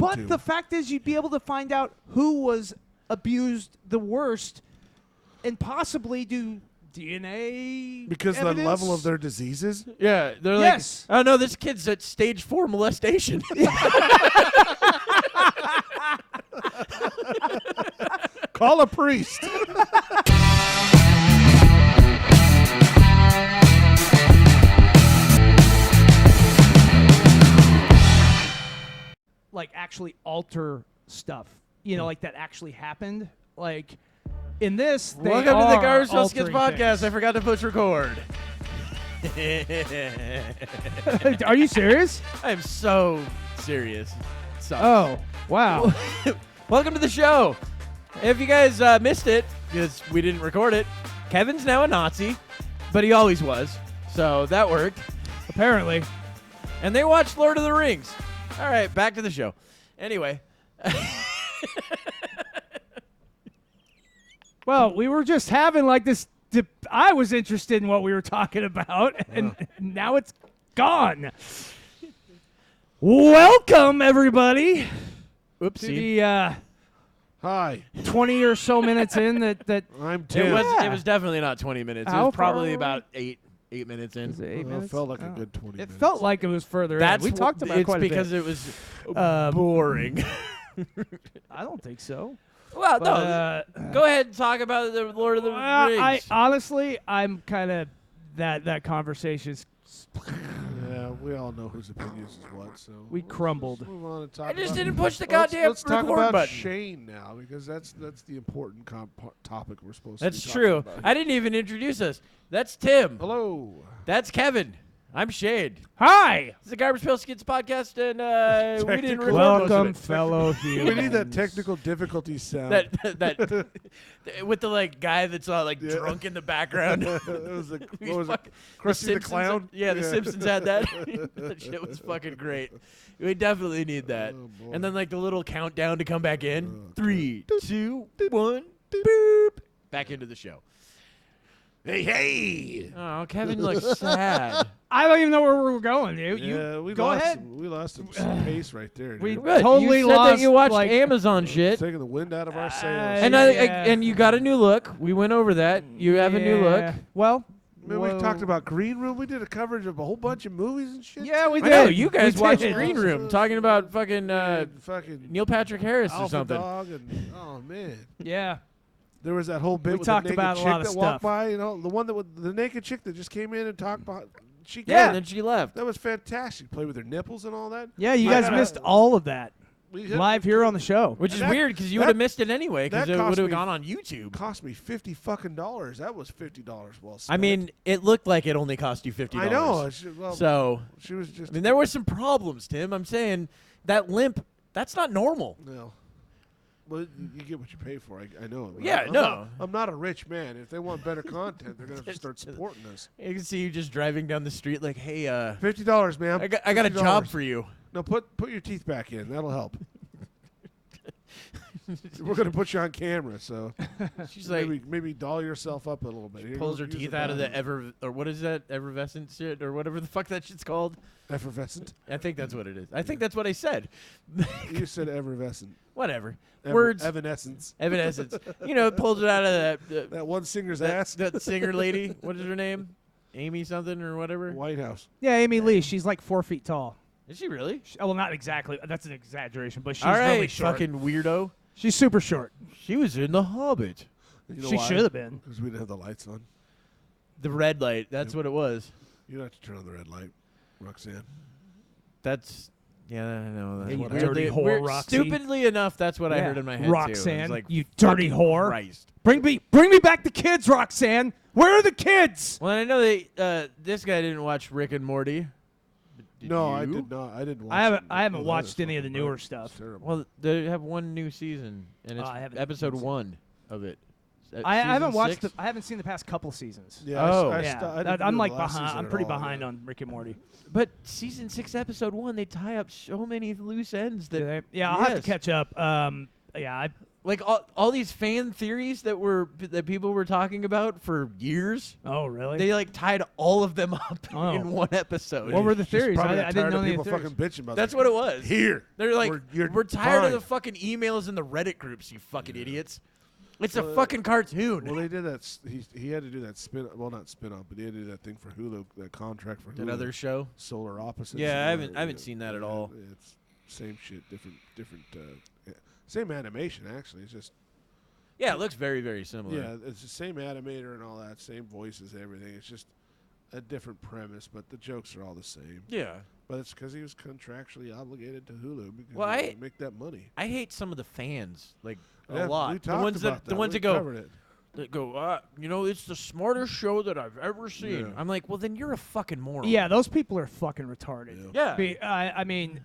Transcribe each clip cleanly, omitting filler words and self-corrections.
But the fact is, you'd be able to find out who was abused the worst, and possibly do DNA because evidence. the level of their diseases. Yeah, they're Yes. like, oh no, this kid's at stage 4 molestation. Call a priest. Like actually alter stuff, you know, like that actually happened. Like in this, they Welcome to the are Garbage Pail Skids altering Podcast. things. I forgot to push record. Are you serious? I am so serious. Sucks. Oh, wow. Welcome to the show. If you guys missed it, because we didn't record it, Kevin's now a Nazi, but he always was. So that worked. Apparently. And they watched Lord of the Rings. All right, back to the show. Anyway. Well, we were just having like this. I was interested in what we were talking about, and now it's gone. Welcome, everybody, to Oopsie. the Hi, 20 or so minutes in that I'm Tim. It was definitely not 20 minutes. It How was probably far about 8 minutes in. Is it 8 It minutes? felt like a Oh. good 20 It minutes. felt like it was further in. We talked about it it's quite because a bit. it was boring. I don't think so. Well, But, no. Go ahead and talk about the Lord of the Rings. I honestly, I'm kind of that conversation's. Yeah, we all know whose opinions is what. So We crumbled. Let's move on and talk I just about- didn't push the goddamn Let's talk record about button. Shane now because that's the important topic we're supposed That's to be true. talking about I didn't even introduce us. That's Tim. Hello. That's Kevin. I'm Shade. Hi. It's the Garbage Pail Skids Podcast, and we didn't Technical- record Welcome, most of fellow humans. We need that technical difficulty sound. it. That with the like guy that's all like Yeah. drunk in the background. It was what was it? Fuck- Krusty the Simpsons- Clown? Yeah, the Yeah. Simpsons had that. That shit was fucking great. We definitely need that. Oh, boy. And then like the little countdown to come back in. Oh, 3, 2, 1, boop. Back into the show. Hey. Oh, Kevin looks sad. I don't even know where we're going, dude. Yeah, we go lost ahed. We lost some pace right there. We- dude. Good. Totally you said lost, that you watched like- Amazon shit. Taking the wind out of our sails. And Yeah. and you got a new look. We went over that. You have a new look. Yeah. Well, Man, we talked about Green Room. We did a coverage of a whole bunch of movies and shit. Yeah, we I did. know you guys We watched did. Green Room, talking about fucking fucking Neil Patrick Harris or Alpha something. Dog and oh man, Yeah. there was that whole bit We with talked the naked about a chick lot of that stuff. walked by. You know, the one that with the naked chick that just came in and talked about. She Yeah, came. and then she left. That was fantastic. Played with her nipples and all that. Yeah, you I guys gotta- missed all of that We hit- live here on the show. Which is That- weird because you that- would have missed it anyway because that it cost would have me- gone on YouTube. Cost me $50 fucking. That was $50 well spent. I mean, it looked like it only cost you $50. I know. Well, So, she was just. I mean, there were some problems, Tim. I'm saying that limp, that's not normal. No. Well, you get what you pay for. I know. Yeah, I'm no. Not, I'm not a rich man. If they want better content, they're gonna start supporting us. You can see you just driving down the street like, hey, $50, man. I got a $50. job for you. No, put your teeth back in. That'll help. We're gonna put you on camera, so She's like, maybe doll yourself up a little bit. Here, pulls go- her use teeth the out of the bathroom. or what is that, effervescent shit or whatever the fuck that shit's called. Effervescent. I think that's what it is. I think that's what I said. You said effervescent. Whatever. Words. Evanescence. Evanescence. You know, pulls it out of That one singer's that, ass. that singer lady. What is her name? Amy something or whatever. White House. Yeah, Amy Lee. She's like 4 feet tall. Is she really? Well, not exactly. That's an exaggeration, but she's All right, really short. fucking weirdo. She's super short. She was in The Hobbit. You know She why? should have been. Because we didn't have the lights on. The red light. That's Yep. what it was. You don't have to turn on the red light, Roxanne. That's yeah, I know. That's Hey, you what dirty whore, weird- Roxy. Stupidly enough, that's what I Yeah. heard in my head too. Roxanne, It was like, you dirty fucking whore. Christ. Bring me back the kids, Roxanne. Where are the kids? Well, I know they. This guy didn't watch Rick and Morty. Did No, you? I did not. I didn't watch I haven't. it. I haven't Oh, that watched is any of the fucking newer bad. stuff. It's terrible. Well, they have one new season, and it's I haven't episode seen it. 1 of it. I haven't Season watched. 6? I haven't seen the past couple seasons. Yeah, Oh. I Yeah, didn't I'm do like the last behind. season I'm at pretty all, behind yeah. on Rick and Morty. But season 6, episode 1, they tie up so many loose ends that. Yeah, I'll have to Yes. catch up. Yeah, Like all these fan theories that people were talking about for years. Oh, really? They like tied all of them up Oh. in one episode. What were the Just theories? probably I got didn't tired know of any people theories. fucking bitching about That's that. what it was. Here. They're like, you're we're tired fine. of the fucking emails in the Reddit groups, you fucking idiots. It's a fucking cartoon. Well, they did that. He had to do that spin. Well, not spin off, but he had to do that thing for Hulu. That contract for Hulu. Another show. Solar Opposites. Yeah, I and, haven't seen that at all. It's same shit, different. Same animation actually. It's just Yeah, it looks very, very similar. yeah, it's the same animator and all that, same voices, everything. It's just a different premise, but the jokes are all the same. Yeah. But it's because he was contractually obligated to Hulu because Well, he had to make that money. I hate some of the fans like Yeah, a lot. We The talked ones about that We go covered it. that go, it's the smartest show that I've ever seen. Yeah. I'm like, well, then you're a fucking moron. Yeah, those people are fucking retarded. Yeah. I mean,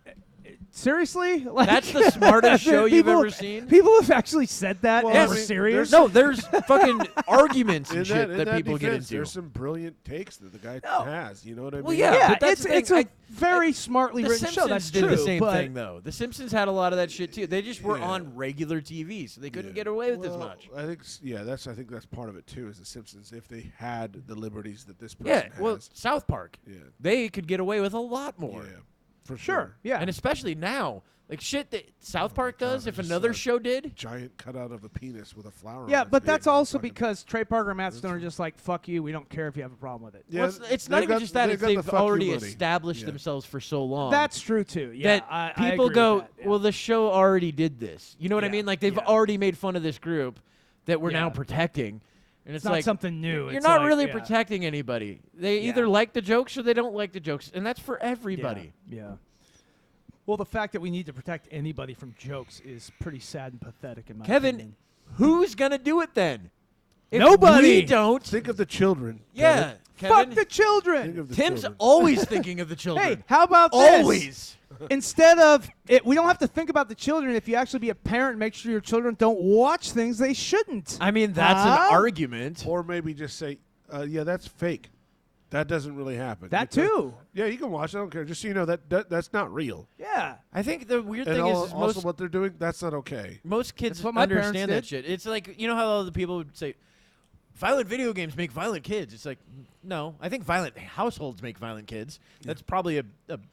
seriously? Like, That's the smartest show you've people- ever seen? People have actually said that Well, and I were mean, serious. No, there's fucking arguments and In shit that, that in people get defense, into. There's some brilliant takes that the guy No. has. You know what I Well, mean? yeah. Yeah, but that's it's the a thing. very smartly The written Simpsons show. That's did true. the same but thing, though. The Simpsons had a lot of that shit, too. They just were Yeah. on regular TV, so they couldn't Yeah. get away with as Well, much. I think I think that's part of it too. Is the Simpsons if they had the liberties that this person Yeah, has. well, South Park. yeah, They could get away with a lot more. yeah, for Sure. Yeah. And especially now. Like, shit that South Park does, God, I if just another saw show did. Giant cutout of a penis with a flower. yeah, on it. but that's Yeah, also fucking- because Trey Parker and Matt Stone are just like, fuck you. We don't care if you have a problem with it. Yeah, Well, it's not they've even got- just that. It's got the they've fuck you already money. established Yeah. themselves for so long. That's true, too. Yeah, that I people agree go, with that, yeah. well, the show already did this. You know what I Yeah, mean? Like, they've yeah. already made fun of this group that we're now Yeah. protecting. And it's it's not like, something new. you're It's not like, really yeah. protecting anybody. They Yeah. either like the jokes or they don't like the jokes. And that's for everybody. Yeah. Well, the fact that we need to protect anybody from jokes is pretty sad and pathetic in my Kevin, opinion. who's going to do it then? If Nobody. we don't. Think of the children. Yeah. Fuck Kevin, the Think children. of the Tim's children. always thinking of the children. Hey, how about this? Always. Instead of it, we don't have to think about the children. If you actually be a parent, make sure your children don't watch things they shouldn't. I mean, that's Huh? an argument. Or maybe just say, yeah, that's fake. That doesn't really happen. That Because- too. Yeah, you can watch it. I don't care. Just so you know that's not real. Yeah. I think the weird And thing is also most what they're doing, that's not okay. most kids That's what my parents understand that did. shit. It's like, you know how all the people would say, violent video games make violent kids. It's like, no, I think violent households make violent kids. That's probably a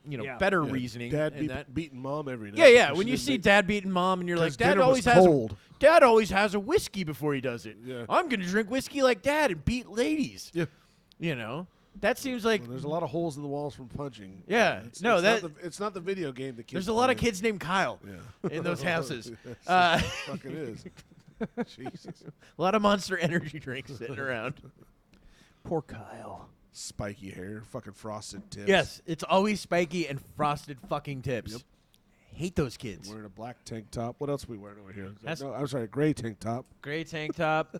Yeah. better Yeah, reason. Dad beating mom every night. Yeah, yeah. because When she you didn't see make- dad beating mom, and you're like, 'cause Dad dinner always was has cold. Dad always has a whiskey before he does it. Yeah. I'm gonna drink whiskey like Dad and beat ladies. Yeah. You know, that seems like Well, there's a lot of holes in the walls from punching. Yeah. It's, No, it's it's not the video game the kids there's a lot of play. kids named Kyle Yeah. in those houses. Yes, Uh, it fucking is. Jesus. A lot of Monster Energy drinks sitting around. Poor Kyle. Spiky hair, fucking frosted tips. Yes, it's always spiky and frosted fucking tips. Yep. Hate those kids. Wearing a black tank top. What else are we wearing over here? That's- No, I'm sorry, gray tank top. Gray tank top.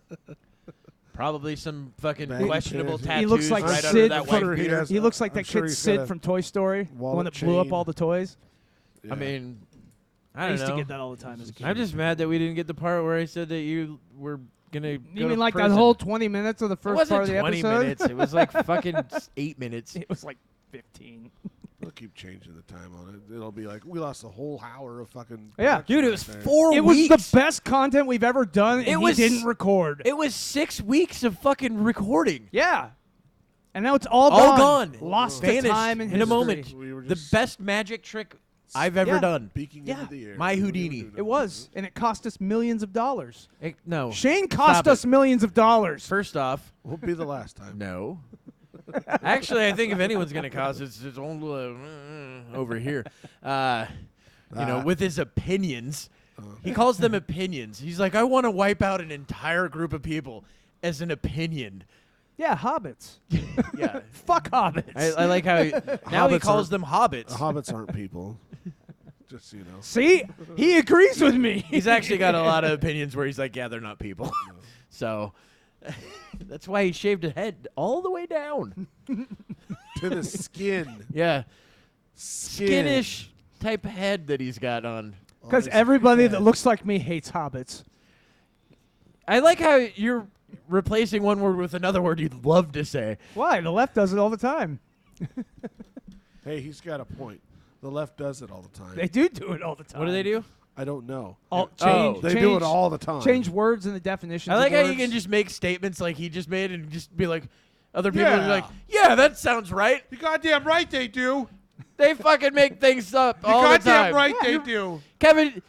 Probably some fucking Baggy questionable pants. tattoos He looks like right Sid under that from- white He beater. has- He looks like I'm that sure kid he's Sid got a from Toy Story, the one wallet that blew up chain. all the toys. Yeah. I mean, I I don't used know. to get that all the time as a kid. I'm just mad that we didn't get the part where I said that you were gonna. You go to mean like prison. that whole 20 minutes of the It first wasn't part of the 20 episode? minutes. It was like fucking 8 minutes. It was like 15. We'll keep changing the time on it. It'll be like we lost a whole hour of fucking. Yeah. production Dude, it was right there. 4 It was weeks. the best content we've ever done, and It was- he didn't record. It was 6 weeks of fucking recording. Yeah. And now it's all All gone. gone. Lost to Vanished time and in a history. moment. We were The just best magic trick I've ever Yeah. done. speaking Yeah. into the air. My We were Houdini. doing It was, and it cost us millions of dollars. No. Shane cost Stop us millions of dollars. First off, Won't be the last time. no. Actually, I think if anyone's going to cost, it's his own over here. With his opinions. He calls them opinions. He's like, I want to wipe out an entire group of people as an opinion. Yeah, hobbits. Yeah. Fuck hobbits. I like how now he Hobbits calls are- them hobbits. Hobbits aren't people. Just so you know. See, he agrees with me. He's actually got a lot of opinions where he's like, yeah, they're not people. So that's why he shaved his head all the way down. To the skin. Yeah. Skin. Skinish type head that he's got on. Because his everybody head. that looks like me hates hobbits. I like how you're replacing one word with another word you'd love to say. Why? The left does it all the time. Hey, he's got a point. The left does it all the time. They do it all the time. What do they do? I don't know. They do it all the time. Change words in the definitions. I like of how words. you can just make statements like he just made and just be like, other people Yeah. are like, yeah, that sounds right. You goddamn right they do. They fucking make things up You all the goddamn time. right they do. Kevin,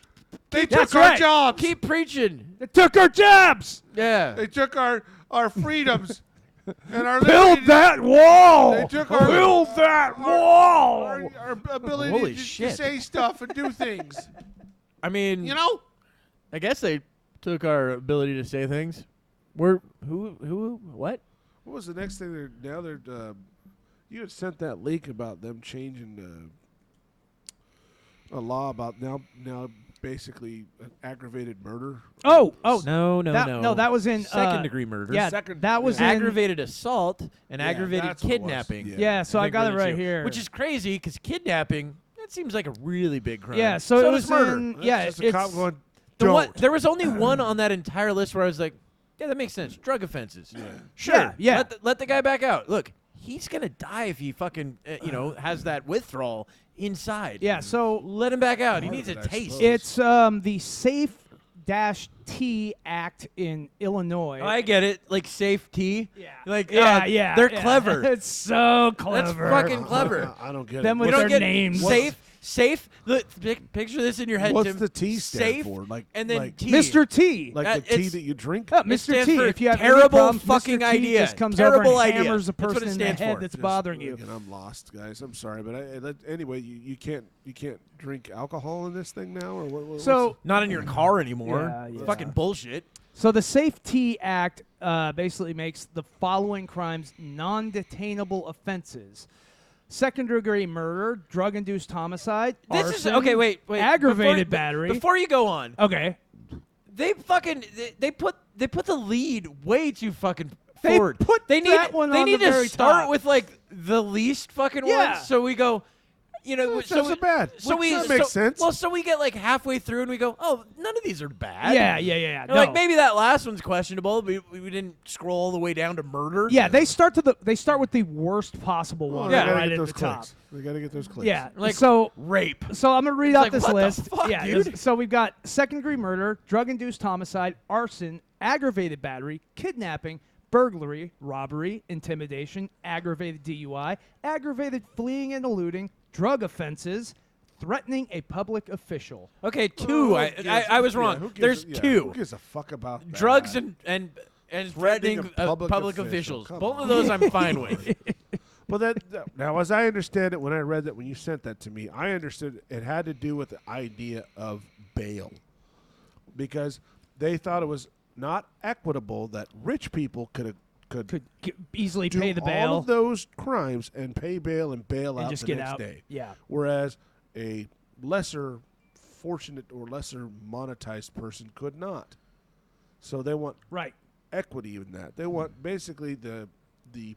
They That's took our right. jobs. keep preaching. They took our jobs. Yeah. They took our freedoms and our Build liberty. that wall. They took our Build that wall. our ability Holy to shit. say stuff and do things. I mean, You know? I guess they took our ability to say things. What? What was the next thing? They're you had sent that leak about them changing a law about now basically an aggravated murder. Oh, No. that was in second degree murder. Yeah, Second- that was yeah. in aggravated assault and Yeah, aggravated that's what it was. kidnapping. Yeah. Yeah, so I think got were it the right two. here. Which is crazy because kidnapping, that seems like a really big crime. Yeah, so it does was murder. in That's yeah, just it's a cop going. The Don't. one, there was only one on that entire list where I was like, yeah, that makes sense. Drug offenses. Sure. Yeah. Let the guy back out. Look, he's going to die if he fucking, has that withdrawal inside. yeah, so Let him back out. He Part needs of a it, I taste. suppose. it's the Safe-T Act in Illinois. Oh, I get it. Like safety. yeah. Like, yeah. They're clever. It's so clever. That's fucking clever. I don't get Them it. with You their don't get names. Safe. Look, picture this in your head, What's Tim. the T stand safe, for? Like and then like, T. Mr. T. like That- the tea it's- that you drink. Oh, It Mr. stands T. for If you have terrible any problems, fucking Mr. T idea. just comes Terrible over and idea. hammers a That's what person it in the stands head for. that's Just- bothering you. Again, I'm lost, guys. I'm sorry, but anyway, you can't drink alcohol in this thing now, or what? So Not in your car anymore. Yeah. Fucking bullshit. So the Safe-T Act basically makes the following crimes non-detainable offenses: second-degree murder, drug-induced homicide, This arson, is okay. Wait. aggravated battery. Before you go on, Okay. they put the lead way too fucking They forward. put they need that one they on need the to very start top. with like the least fucking Yeah. ones. So we go, That so doesn't we, bad. So Which we that so, makes sense. Well, so we get like halfway through and we go, oh, none of these are bad. Yeah. We're like maybe that last one's questionable. But we didn't scroll all the way down to murder. Yeah, they start with the worst possible one They Yeah. gotta right get at those the top. clicks. They gotta get those clicks. Yeah. Like so rape. I'm gonna read It's out like, this what the list. fuck, yeah. dude? So we've got second-degree murder, drug-induced homicide, arson, aggravated battery, kidnapping, burglary, robbery, intimidation, aggravated DUI, aggravated fleeing and eluding, drug offenses, threatening a public official. Okay, two. I was wrong. There's Who two. gives a fuck about that? Drugs and threatening a public public official. officials. Come Both on. of those I'm fine with. Well, now, as I understand it, when I read that, when you sent that to me, I understood it had to do with the idea of bail, because they thought it was not equitable that rich people could Easily do pay the all bail of those crimes and pay bail and bail and out just the get next out. day, Yeah. whereas a lesser fortunate or lesser monetized person could not. So they want Right. equity in that. They want basically the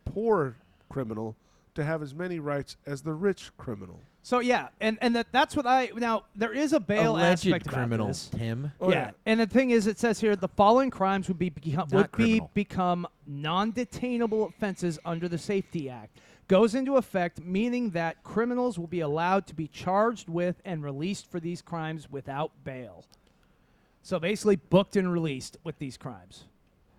poor criminal to have as many rights as the rich criminal. So yeah, and that's what now there is a bail Alleged aspect criminal, about this. Tim. Oh, yeah. And the thing is, it says here the following crimes would Not criminal. become non-detainable offenses under the Safety Act. Goes into effect, meaning that criminals will be allowed to be charged with and released for these crimes without bail. So basically, booked and released with these crimes.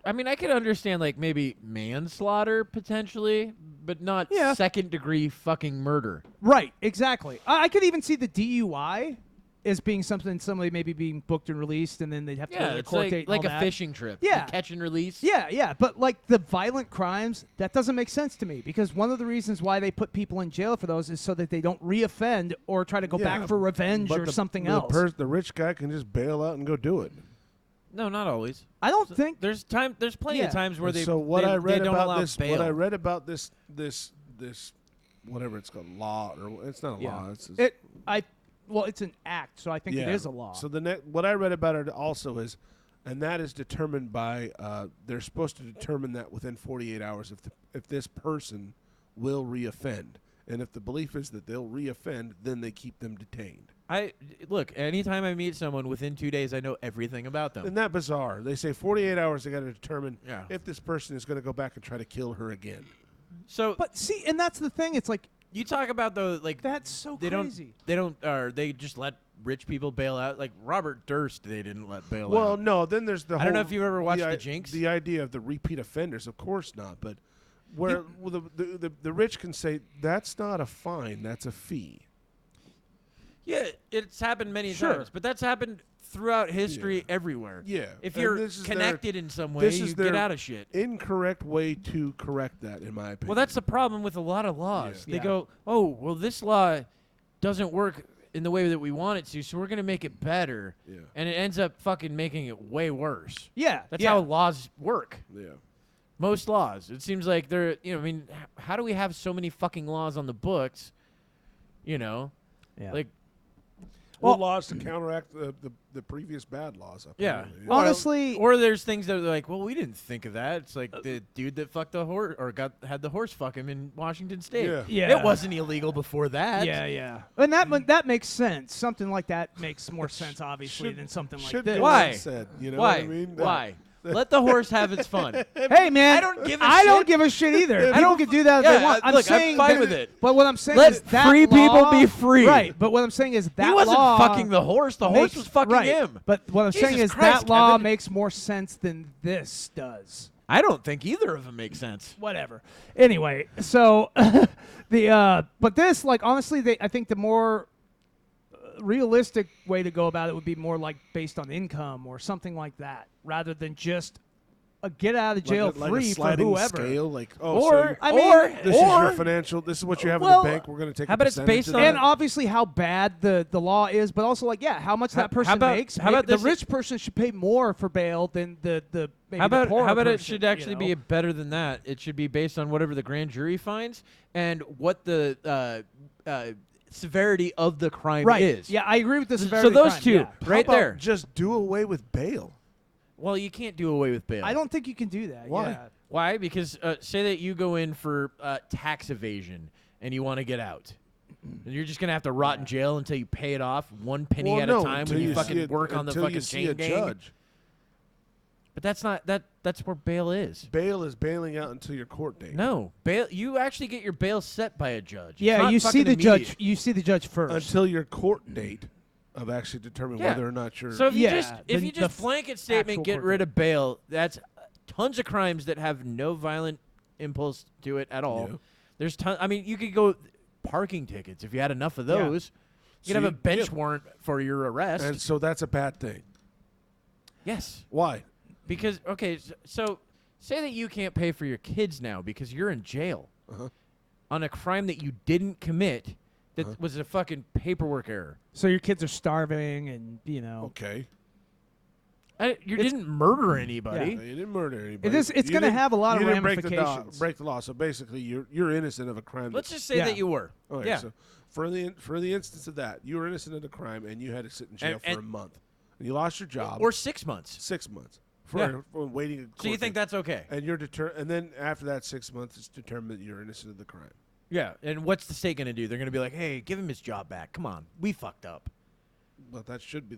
I mean, I could understand like maybe manslaughter potentially, but not Yeah. second degree fucking murder. Right. Exactly. I could even see the DUI as being somebody maybe being booked and released, and then they'd have to go to Yeah, the it's court date. like and a all that. fishing trip. Yeah. You catch and release. Yeah, but like the violent crimes, that doesn't make sense to me, because one of the reasons why they put people in jail for those is so that they don't reoffend or try to go Yeah, back for revenge but or the- something the else. The rich guy can just bail out and go do it. No, not always. I don't think. There's plenty Yeah. of times where And they so what they, I read they don't about allow this, bail. what I read about this whatever it's called, law, or it's not a Yeah. law. It's It's an act, so I think it is a law. So what I read about it also is, and that is determined by they're supposed to determine that within 48 hours if this person will reoffend, and if the belief is that they'll reoffend, then they keep them detained. Look, anytime I meet someone within 2 days, I know everything about them. Isn't that bizarre? They say 48 hours. They got to determine Yeah. if this person is going to go back and try to kill her again. So but and that's the thing. It's like you talk about the like that's so they crazy. don't or they just let rich people bail out. Like Robert Durst, they didn't let bail out. Well, no. Then there's the whole. I don't know if you've ever watched The Jinx. The idea of the repeat offenders, of course not. But where the rich can say that's not a fine, that's a fee. Yeah, it's happened many Sure. times, but that's happened throughout history everywhere. Yeah. If And you're this is connected in some way, you get out of shit. Incorrect way to correct that, in my opinion. Well, that's the problem with a lot of laws. Yeah. They Yeah. go, oh, well, this law doesn't work in the way that we want it to, so we're going to make it better. Yeah. And it ends up fucking making it way worse. Yeah. That's how laws work. Yeah. Most laws. It seems like they're, I mean, how do we have so many fucking laws on the books? Yeah. Like, Well, laws to counteract the previous bad laws. yeah. Honestly- or there's things that are like, well, we didn't think of that. It's like the dude that fucked the horse or had the horse fuck him in Washington State. Yeah. Yeah. It wasn't illegal before that. Yeah. And that makes sense. Something like that makes more sense, obviously, than something like should this. go Why? unsaid, you know Why? what I mean? Why? Let the horse have its fun. Hey, man, I don't give a I don't shit. give a shit either. I People don't- can do that if yeah, they want. I'm look, I'm saying fine that- with it. But what I'm saying Let is that free people law- be free. Right. But what I'm saying is that He wasn't law fucking the horse. The horse makes- was fucking right. him. But what I'm saying Jesus is Christ, that law Kevin. makes more sense than this does. I don't think either of them make sense. Whatever. Anyway, so but this, like, honestly, I think the more realistic way to go about it would be more like based on income or something like that, rather than just a get out of jail like a free for sliding whoever. scale, like Or, I mean, this is your financial. This is what you have Well, in the bank. We're going to take. how a about it's percentage based of on- that. And obviously how bad the law is, but also like how much that person about- makes. how about the this- rich person should pay more for bail than the maybe How the about poorer how about it person, should actually you be know? better than that? It should be based on whatever the grand jury finds and what the severity of the crime right? is. Yeah, I agree with the So severity. of those crime, two, yeah. How right about there. just do away with bail. Well, you can't do away with bail. I don't think you can do that. Why? Yeah. Why? Because say that you go in for tax evasion and you want to get out. And you're just going to have to rot in jail until you pay it off one penny Well, at no, a time until when you see fucking it- work on the until fucking you see chain a gang. judge. But that's not that's where bail is. Bail is bailing out until your court date. No, bail. You actually get your bail set by a judge. It's Yeah, not you see fucking the immediate. judge. You see the judge first. Until your court date of actually determining Yeah. whether or not you're. So if you Yeah, just if the- you the just blanket statement actual get court rid date. of bail, that's tons of crimes that have no violent impulse to it at all. Yeah. There's I mean, you could go parking tickets if you had enough of Yeah. those. You So could have a bench yeah. warrant for your arrest. and so that's a bad thing. Yes, Why? because okay, so say that you can't pay for your kids now because you're in jail Uh-huh. on a crime that you didn't commit. That Uh-huh. was a fucking paperwork error. so your kids are starving, and you know. Okay. You didn't murder anybody. You didn't murder anybody. It's You going to didn't- have a lot you of didn't ramifications. break the law. So basically, you're innocent of a crime. Let's that- just say Yeah. that you were. Okay, yeah. So for the instance of that, you were innocent of the crime and you had to sit in jail And- for a month. And you lost your job. Or 6 months. 6 months for, Yeah. for waiting. a So you court think date. that's okay? And you're and then after that 6 months, it's determined that you're innocent of the crime. Yeah. And what's the state going to do? They're going to be like, hey, give him his job back. Come on. We fucked up. But that should be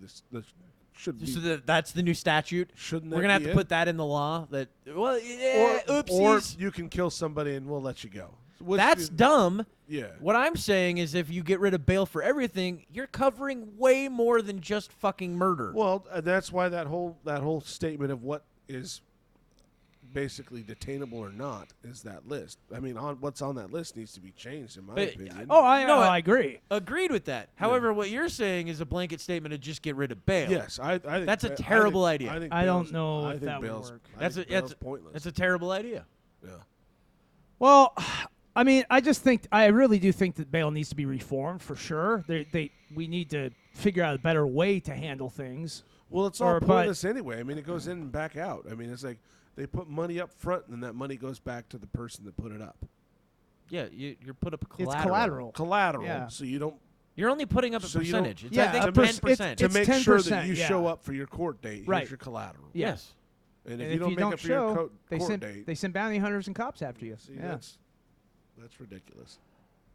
should be. So that's the new statute. Shouldn't We're that going to have be to it? put that in the law. That well, yeah, or oopsies. you can kill somebody and we'll let you go. Which That's is- dumb. yeah. What I'm saying is if you get rid of bail for everything, you're covering way more than just fucking murder. Well, that's why that whole statement of what is basically detainable or not is that list. I mean, what's on that list needs to be changed, in my But- opinion. Oh, I No, I agree. Agreed with that. However, what you're saying is a blanket statement to just get rid of bail. yes, I think That's a I think- terrible idea. I, think I don't bail's- know I if think that would bail's- work. I That's think a, that's, bail's pointless. that's a terrible idea. yeah. Well, I mean, I really do think that bail needs to be reformed for sure. We need to figure out a better way to handle things. Well, it's all Or- but- pointless anyway. I mean, it goes in and back out. I mean, it's like they put money up front, and then that money goes back to the person that put it up. Yeah, you're put up It's collateral. collateral. Collateral, Yeah. so you don't You're only putting up a So you don't- percentage. It's, Yeah, I think a 10%. to it's make sure that 10%, you yeah. show up for your court date. Right. Here's your collateral. Yes. And if And you don't make up for show, your they court send date, they send bounty hunters and cops after you. see, yeah. that's ridiculous.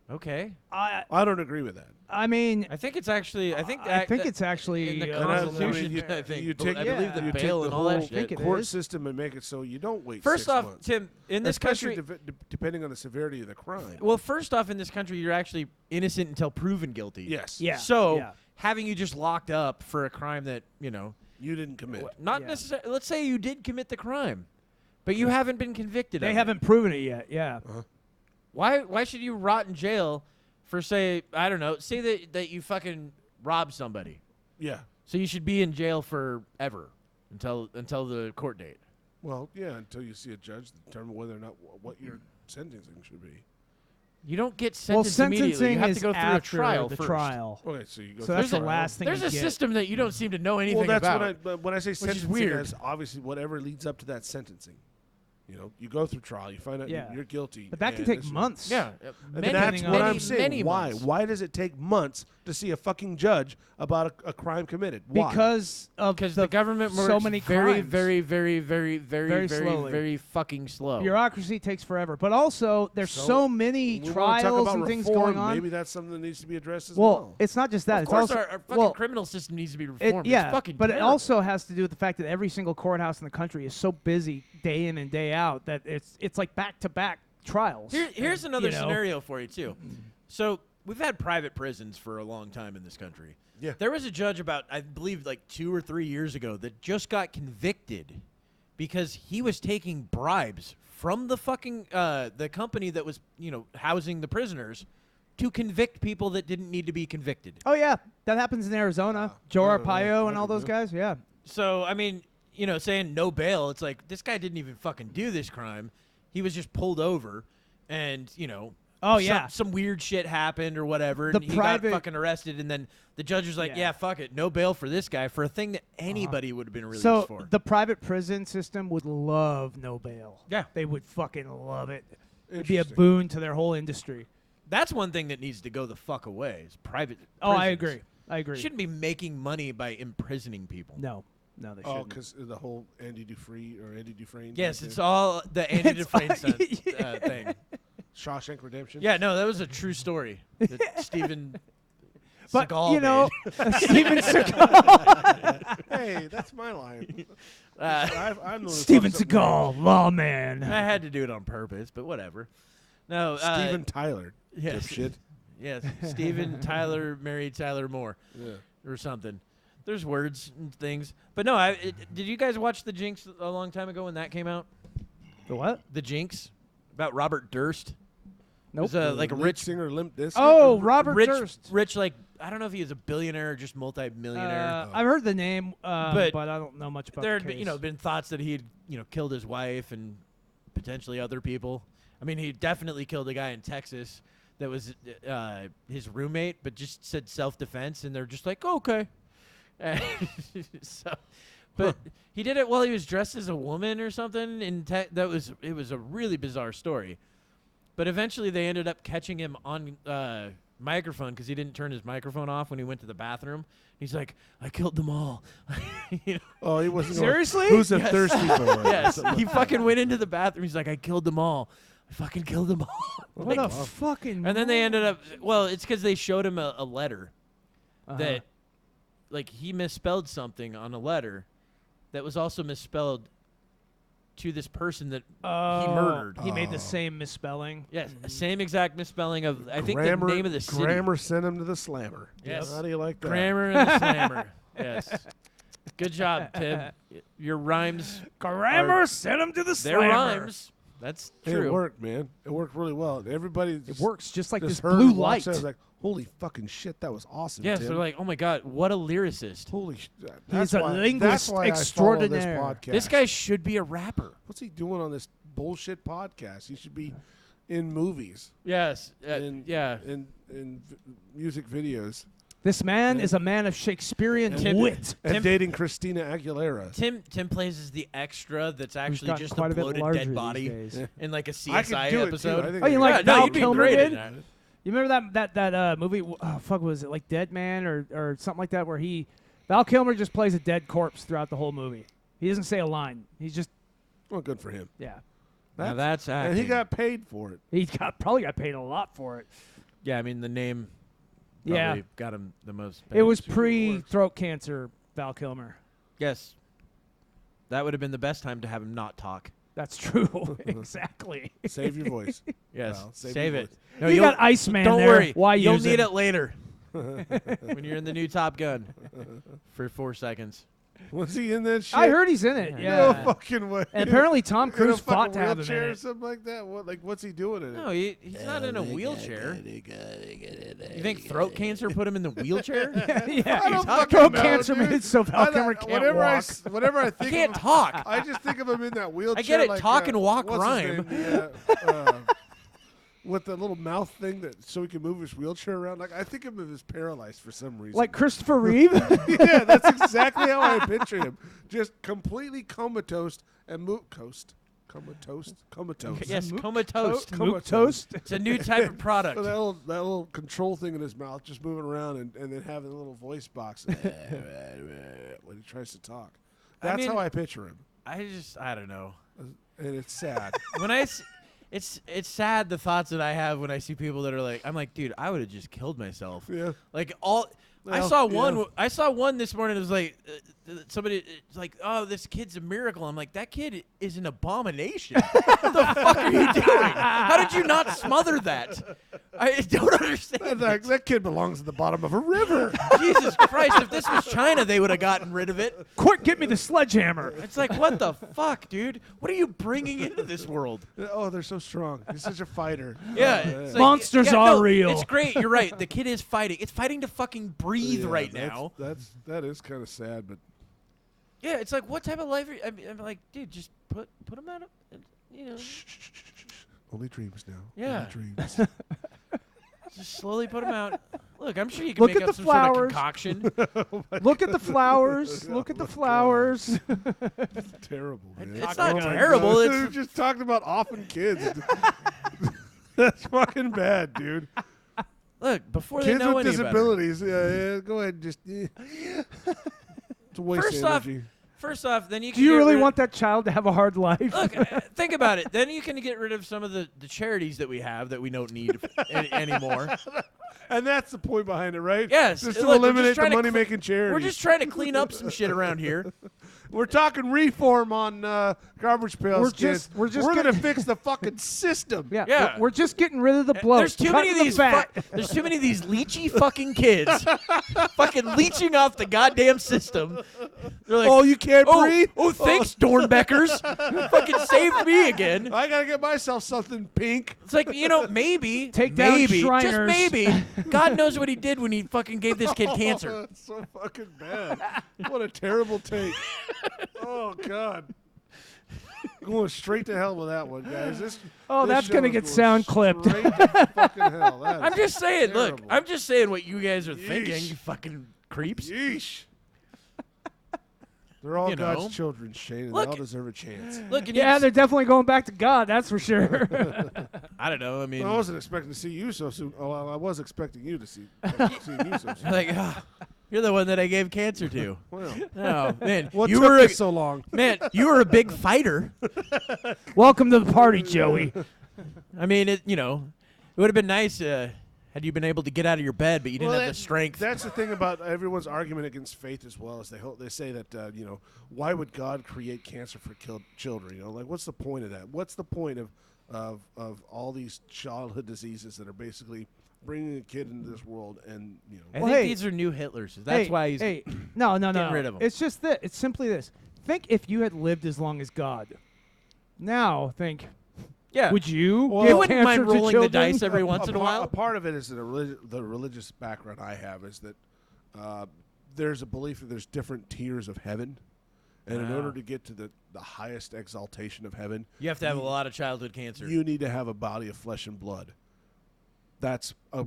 Okay. I don't agree with that. I mean, I think it's actually. I think. I think it's actually in the And I- Constitution. you- I think. you take- I believe the you take bail the and all that whole shit. think it court is. system and make it so you don't wait. First 6 off, months. Tim, in this Especially country. depending on the severity of the crime. Well, first off, in this country, you're actually innocent until proven guilty. yes. yeah. So yeah. having you just locked up for a crime that, you didn't commit. not necessarily. Let's say you did commit the crime, but you haven't been convicted. They of haven't proven it yet. Yeah. Why should you rot in jail for, say, I don't know, say that you fucking robbed somebody? Yeah. So you should be in jail forever until the court date. Well, yeah, until you see a judge to determine whether or not what your sentencing should be. You don't get Well, sentenced immediately. sentencing You have is to go through a after trial the first. trial. Okay, so you go. So through that's the the trial. last thing There's you a get. system that you don't seem to know anything Well, that's about. when I say is sentencing, weird. is obviously whatever leads up to that sentencing. You go through trial, you find out you're guilty. But that can and take this- months. Yeah. And that's what I'm saying. Many Why? months. Why does it take months to see a fucking judge about a crime committed? Why? Because of the government works so many very, crimes. very, very, very, very, Very very, slowly. very fucking slow. Bureaucracy takes forever. But also, there's so many we wanna talk trials about and things reform, going on. Maybe that's something that needs to be addressed as Well, well. it's not just that. Of it's course, also, our fucking well, criminal system needs to be it, reformed. yeah, It's fucking but it terrible. also has to do with the fact that every single courthouse in the country is so busy day in and day out that it's like back-to-back trials. Here's another you know? scenario for you, too. So we've had private prisons for a long time in this country. Yeah. There was a judge about, I believe, like 2 or 3 years ago that just got convicted because he was taking bribes from the fucking the company that was, housing the prisoners to convict people that didn't need to be convicted. Oh, yeah. That happens in Arizona. Joe Arpaio and all those guys. Yeah. So, I mean, saying no bail, it's like, this guy didn't even fucking do this crime. He was just pulled over and, Oh, yeah. some weird shit happened or whatever, The and he private- got fucking arrested, and then the judge was like, Yeah. yeah, fuck it, no bail for this guy for a thing that anybody would have been released So for. the private prison system would love no bail. Yeah. They would fucking love it. It'd be a Interesting. boon to their whole industry. That's one thing that needs to go the fuck away is private Oh, I prisons. agree. I agree. Shouldn't be making money by imprisoning people. No, they Oh, shouldn't. because the whole Andy Dufresne or Andy Dufresne. Yes, thing it's too? all the Andy It's Dufresne all- thing. Shawshank Redemption. Yeah, no, that was a true story that Steven But Seagal you know, made. Steven Seagal. Hey, that's my line. Uh, I'm the one who Steven fucks up Seagal, lawman. I had to do it on purpose, but whatever. No, Steven Tyler. yes. Dipshit. Yes, Steven Tyler married Tyler Moore Yeah. or something. There's words and things, but no. Did you guys watch The Jinx a long time ago when that came out? The what? The Jinx about Robert Durst. Nope. It was like a Lead rich, singer Limp Bizkit. Oh, Robert Durst. rich like I don't know if he was a billionaire or just multi-millionaire. I've heard the name, But but I don't know much about There the had case. been thoughts that he had killed his wife and potentially other people. I mean, he definitely killed a guy in Texas that was his roommate, but just said self-defense, and they're just like, oh, okay. But he did it while he was dressed as a woman or something. It was a really bizarre story. But eventually, they ended up catching him on microphone because he didn't turn his microphone off when he went to the bathroom. He's like, I killed them all. Oh, he wasn't. Seriously? Going, Who's a Yes. thirsty boy? Yes, he fucking went into the bathroom. He's like, I killed them all. I fucking killed them all. What Like, a fucking. and then they ended up. Well, it's because they showed him a letter that, like, he misspelled something on a letter that was also misspelled to this person that he murdered. He made the same misspelling. Yes, same exact misspelling of I think Grammar, the name of the city. Grammar sent him to the slammer. Yes. How do you like that? Grammar and the slammer. Yes. Good job, Tim. Your rhymes. Grammar sent him to the Their slammer. rhymes. That's true. It worked, man. It worked really well. Everybody It works just like just this heard blue and watched light. it. I was like, holy fucking shit, that was awesome. Yes, Tim. they're like, oh my god, what a lyricist. holy shit. He's a linguist that's why extraordinaire. I follow this podcast. This guy should be a rapper. What's he doing on this bullshit podcast? He should be in movies. Yes. in, yeah. in music videos. This man Yeah. is a man of Shakespearean Tim- wit. And Tim- dating Christina Aguilera. Tim plays as the extra that's actually gotten just a quite a bit bloated larger dead these body days. Yeah. in like a I could CSI do episode. it too. I think Oh, you I like could. no, Val you'd be Kilmer great did? at that. You remember that movie? Oh, fuck, was it like Dead Man or something like that? Where Val Kilmer just plays a dead corpse throughout the whole movie. He doesn't say a line. He's just Well, good for him. yeah. Now that's acting. And he got paid for it. He probably got paid a lot for it. Yeah, I mean the name. Yeah. Probably got him the most. It was paid. pre-throat cancer, Val Kilmer. Yes. That would have been the best time to have him not talk. That's true. Exactly. Save your voice. Yes. Val, save your it. voice. No, you you'll- got Iceman Don't there. worry. Why You'll use need him? it later. when you're in the new Top Gun for 4 seconds. Was he in that shit? I heard he's in it. Yeah. No Yeah. fucking way. And apparently Tom In a Cruise fought fucking to have him wheelchair in or it. something like that. What's he doing in it? No, he's not in a wheelchair. You think throat cancer put him in the wheelchair? Yeah. I don't fucking Throat know, cancer dude. made so Val Kilmer can't walk. Whenever I I think can't of, talk. I just think of him in that wheelchair. I get it, like, talk and walk what's his rhyme. name? With the little mouth thing so he can move his wheelchair around. Like I think of him as paralyzed for some reason. Like Christopher Reeve. Yeah, that's exactly how I picture him. Just completely comatose and comatose. Yes, comatose. Mook toast. It's a new type of product. So that little control thing in his mouth, just moving around and then having a little voice box when he tries to talk. That's how I picture him, I don't know. and it's sad. It's sad the thoughts that I have when I see people that are like, I'm like, dude, I would have just killed myself. Yeah. Like I Well, saw one. yeah. I saw one this morning. It was like somebody. It's like, oh, this kid's a miracle. I'm like, that kid is an abomination. What the fuck are you doing? How did you not smother that? I don't understand. That kid belongs at the bottom of a river. Jesus Christ! If this was China, they would have gotten rid of it. Quick, get me the sledgehammer. It's like, what the fuck, dude? What are you bringing into this world? Oh, they're so strong. He's such a fighter. Yeah, it's like, Monsters are real. It's great. You're right. The kid is fighting. It's fighting to fucking breathe right now. That is kind of sad, but Yeah, it's like, what type of life? I'm like, dude, just put him out. You know, only dreams now. Yeah. Only dreams. just slowly put him out. Look, I'm sure you can Look make at up the some sort of flowers. concoction. Look at the flowers. Look at the flowers. Terrible, man. It's not my terrible, God. it's- We just talked about offing kids. That's fucking bad, dude. Look, before Kids they know with any better. disabilities. Yeah, go ahead and just. It's a waste First of off, energy. then you Do can you get really rid- want that child to have a hard life? Look, think about it. Then you can get rid of some of the charities that we have that we don't need anymore. And that's the point behind it, right? Yes. Just to look, we're eliminate just the trying to money-making charities. We're just trying to clean up some shit around here. We're talking reform on Garbage Pail Skids. we're just going to getting- fix the fucking system. Yeah. Yeah. We're just getting rid of the bloat. There's too many of cutting the these. fat. There's too many of these leechy fucking kids, fucking leeching off the goddamn system. They're like, Oh, you can't breathe? Oh, thanks, Dornbeckers. Fucking saved me again. I got to get myself something pink. It's like, maybe, Take down maybe, just Shriners. maybe, God knows what he did when he fucking gave this kid cancer. That's so fucking bad. What a terrible take. Oh, God. Going straight to hell with that one, guys. This That's show going to is get going sound clipped. straight to fucking hell. That is I'm just saying, look, terrible. I'm just saying what you guys are thinking, Yeesh. you fucking creeps. Yeesh. They're all You know. God's children, Shane, and Look- they all deserve a chance. Look, and Yeah, you- they're definitely going back to God, that's for sure. I don't know, I mean, I wasn't expecting to see you so soon. Oh, well, I was expecting you to see you so soon. like, you're the one that I gave cancer to. Well, Oh, man, what you took were you so long? man, you were a big fighter. Welcome to the party, Joey. I mean, it would have been nice had you been able to get out of your bed, but you didn't Well, have the strength. That's the thing about everyone's argument against faith as well. Is they say that why would God create cancer for children? Like what's the point of that? What's the point of all these childhood diseases that are basically bringing a kid into this world and I Well, think hey. these are new Hitlers. That's why he's. No. getting rid of 'em. It's just that. It's simply this. Think if you had lived as long as God. Now think, Yeah. would you Well, give You wouldn't cancer mind to rolling the children? dice every once in a A while. part of it is that the religious background I have is that there's a belief that there's different tiers of heaven, and in Wow. order to get to the highest exaltation of heaven, You have to have a lot of childhood cancer. you need to have a body of flesh and blood. That's a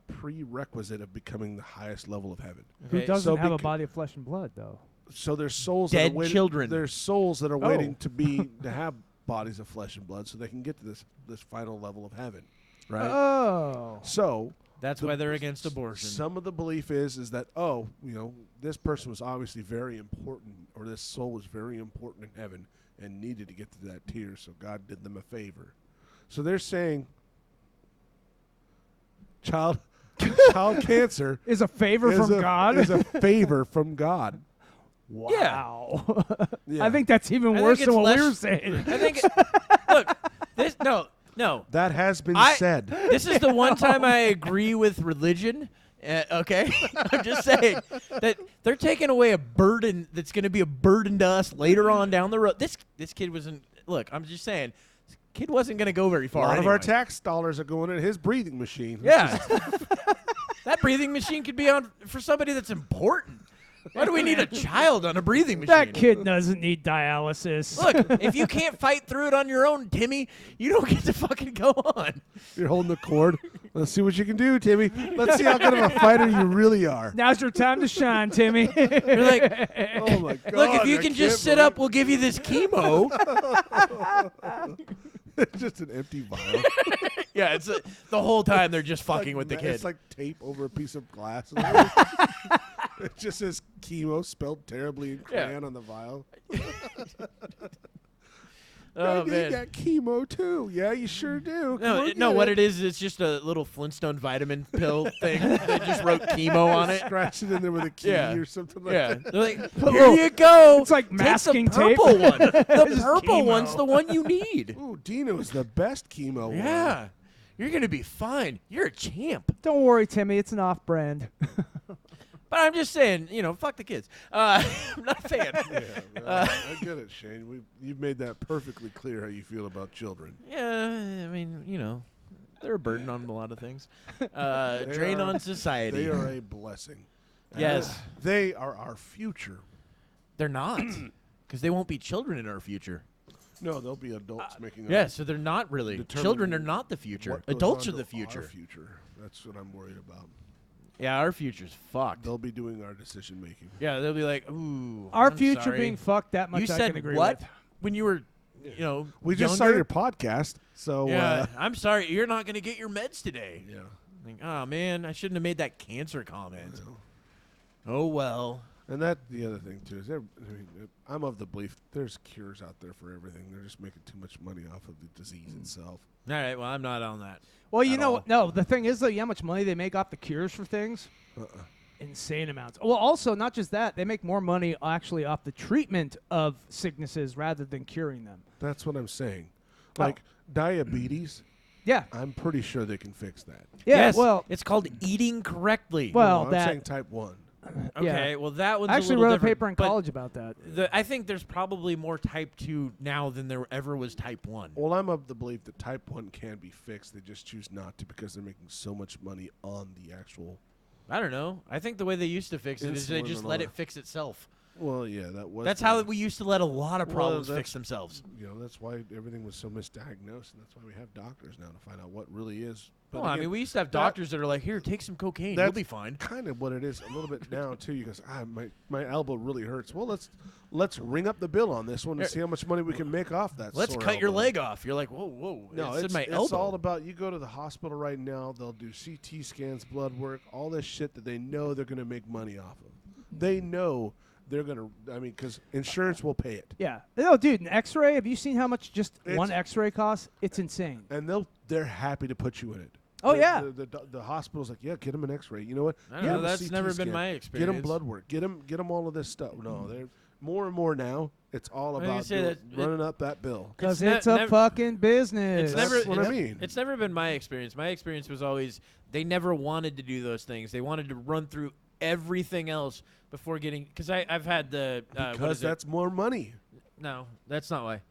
prerequisite of becoming the highest level of heaven. Who Okay, doesn't so have a bec- body of flesh and blood, though? So there's souls Dead that are waiting, children. There's souls that are Oh. waiting to have bodies of flesh and blood, so they can get to this final level of heaven, right? Oh. So That's why they're against abortion. some of the belief is that this person was obviously very important, or this soul was very important in heaven and needed to get to that tier, so God did them a favor. So they're saying child cancer Is a favor is from a, God? is a favor from God. Wow. Yeah. I think that's even I worse think than it's what we less- were saying. I think. Look, no. That has been I- said. This is the one time I agree with religion Okay, I'm just saying that they're taking away a burden that's going to be a burden to us later on down the road. This kid wasn't. Look, I'm just saying, this kid wasn't going to go very A far. lot of anyway. our tax dollars are going in his breathing machine. Yeah, that breathing machine could be on for somebody that's important. Why do we need a child on a breathing machine? That kid doesn't need dialysis. Look, if you can't fight through it on your own, Timmy, you don't get to fucking go on. You're holding the cord. Let's see what you can do, Timmy. Let's see how good of a fighter you really are. Now's your time to shine, Timmy. You're like, Oh my God! look, if you I can just can't sit up, we'll give you this chemo. It's just an empty vial. Yeah, it's the whole time they're just fucking with the kid. It's like tape over a piece of glass. It just says chemo spelled terribly in crayon on the vial. Oh, I need man. that chemo too. Yeah, you sure do. No, what it is, it's just a little Flintstone vitamin pill thing. They just wrote chemo on it. Scratch it in there with a key Yeah. or something like Yeah, that. they're like, here you go. It's like Take masking the tape. purple one. The Just purple chemo. one's the one you need. Ooh, Dino is the best chemo one. Yeah, you're gonna be fine. You're a champ. Don't worry, Timmy. It's an off-brand. But I'm just saying, fuck the kids. I'm not a fan. Yeah, well, I get it, Shane. You've made that perfectly clear how you feel about children. Yeah, I mean, they're a burden on a lot of things. Drain on society. They are a blessing. Yes. They are our future. They're not, because they won't be children in our future. No, they'll be adults making. Yeah, so they're not really. Determine Children are not the future. what goes Adults are on the to future. Our future. That's what I'm worried about. Yeah, our future's fucked. They'll be doing our decision making. Yeah, they'll be like, ooh. Our I'm future sorry. being fucked that much You I said can agree what with. when you were, We just younger? started your podcast, so Yeah, I'm sorry. You're not going to get your meds today. yeah. Like, oh, man, I shouldn't have made that cancer comment. Oh, well. And that the other thing too is, I'm of the belief there's cures out there for everything. They're just making too much money off of the disease itself. All right, well, I'm not on that. Well, you At know, all. no. The thing is, though, you know how much money they make off the cures for things? Insane amounts. Well, also, not just that, they make more money actually off the treatment of sicknesses rather than curing them. That's what I'm saying. Oh. Like diabetes, Yeah. I'm pretty sure they can fix that. Yeah. Yes, Well, it's called eating correctly. Well, No, I'm that- saying type 1. okay, yeah. well, that one's I actually a little wrote a different, paper in but college about that. I think there's probably more type 2 now than there ever was type 1. Well, I'm of the belief that type 1 can be fixed. They just choose not to because they're making so much money on the actual. I don't know. I think the way they used to fix it is they Insulin just and let all it fix itself. Well, yeah, that was. That's the- how we used to let a lot of Well, problems that's- fix themselves. That's why everything was so misdiagnosed, and that's why we have doctors now to find out what really is. But Well, I again, mean, we used to have doctors that are like, here, take some cocaine. You'll that's be fine. kind of what it is a little bit now too. You goes, my elbow really hurts. Well, let's ring up the bill on this one and see how much money we can make off that. Let's sore cut your elbow. leg off. You're like, whoa. No, it's in my it's elbow. all about, you go to the hospital right now, they'll do CT scans, blood work, all this shit that they know they're going to make money off of. They know they're going to, because insurance will pay it. Yeah. No, dude, an X-ray. Have you seen how much just It's- one X-ray costs? It's insane. And they're happy to put you in it. Oh, The- yeah. The hospital's like, yeah, get them an X-ray. You know what? I don't Get know, 'em a that's CT never been scan. my Get them experience. blood work. Get them all of this stuff. No, they're more and more now. It's all I was gonna about say that running up that bill. Because It's it's, ne- a nev- fucking business. It's never. That's what I it's- mean. It's never been my experience. My experience was always they never wanted to do those things. They wanted to run through everything else before getting. Because I've had the what Because is it? that's more money. No, that's not why.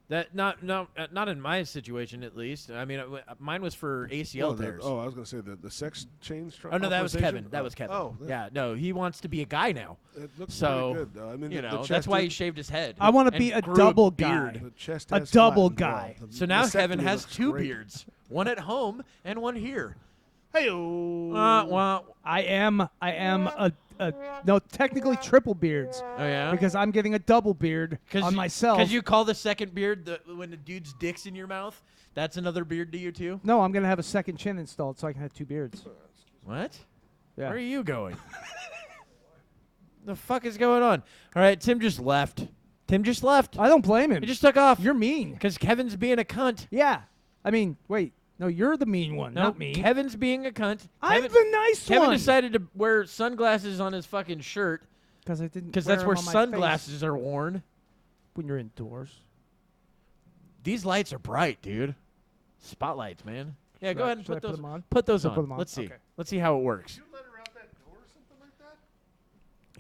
That not in my situation at least. I mean, mine was for ACL tears. I was going to say the sex change. Oh no, that was authorization? Kevin. That was Kevin. Oh, yeah. No, he wants to be a guy now. It looks So, pretty good, though. I mean, the chest that's why he is- shaved his head. I want to and be a grew double beard. guy. the chest A has double flattened guy. well. The So now Kevin vasectomy has looks two great. beards, one at home and one here. Hey-o. Well, I am a no, technically triple beards oh yeah. because I'm getting a double beard on myself. Because you call the second beard when the dude's dick's in your mouth. That's another beard to you too. No, I'm gonna have a second chin installed so I can have two beards. What? Yeah. Where are you going? The fuck is going on? All right, Tim just left. I don't blame him. He just took off. You're mean. Because Kevin's being a cunt. Yeah. I mean, wait. No, you're the mean one, No, not me. Kevin's being a cunt. I'm Kevin, the nice Kevin one. decided to wear sunglasses on his fucking shirt Because I didn't. because wear that's where 'em on my sunglasses face are worn. when you're indoors. These lights are bright, dude. Spotlights, man. Yeah, go ahead and Should I put put those 'em on? Put those Should I on. put 'em on? Let's see. Okay. Let's see how it works.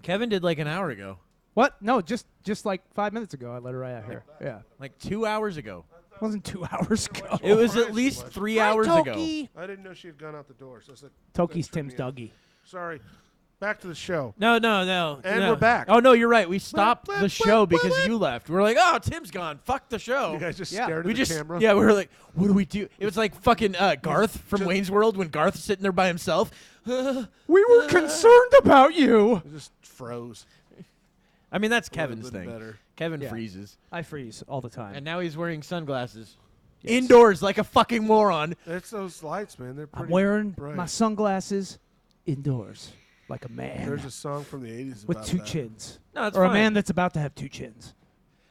Kevin did like an hour ago. What? No, just like 5 minutes ago. I let her right out here. Yeah. Like 2 hours ago. It wasn't 2 hours ago. It was at least 3 hours ago. I didn't know she had gone out the door. So Toki's Tim's Dougie. Sorry. Back to the show. No. And we're back. Oh, no, you're right. We stopped the show because you left. We're like, oh, Tim's gone. Fuck the show. You guys just Yeah. stared We at just, the camera? yeah, we were like, what do we do? It was like fucking Garth from Wayne's World when Garth's sitting there by himself. We were concerned about you. It just froze. I mean, that's Would've Kevin's been thing. better. Kevin Yeah. freezes. I freeze all the time. And now he's wearing sunglasses. Yes. Indoors like a fucking moron. It's those lights, man. They're pretty I'm wearing bright. my sunglasses indoors like a man There's a song from the 80s with about two that. chins. No, it's or fine. a man that's about to have two chins.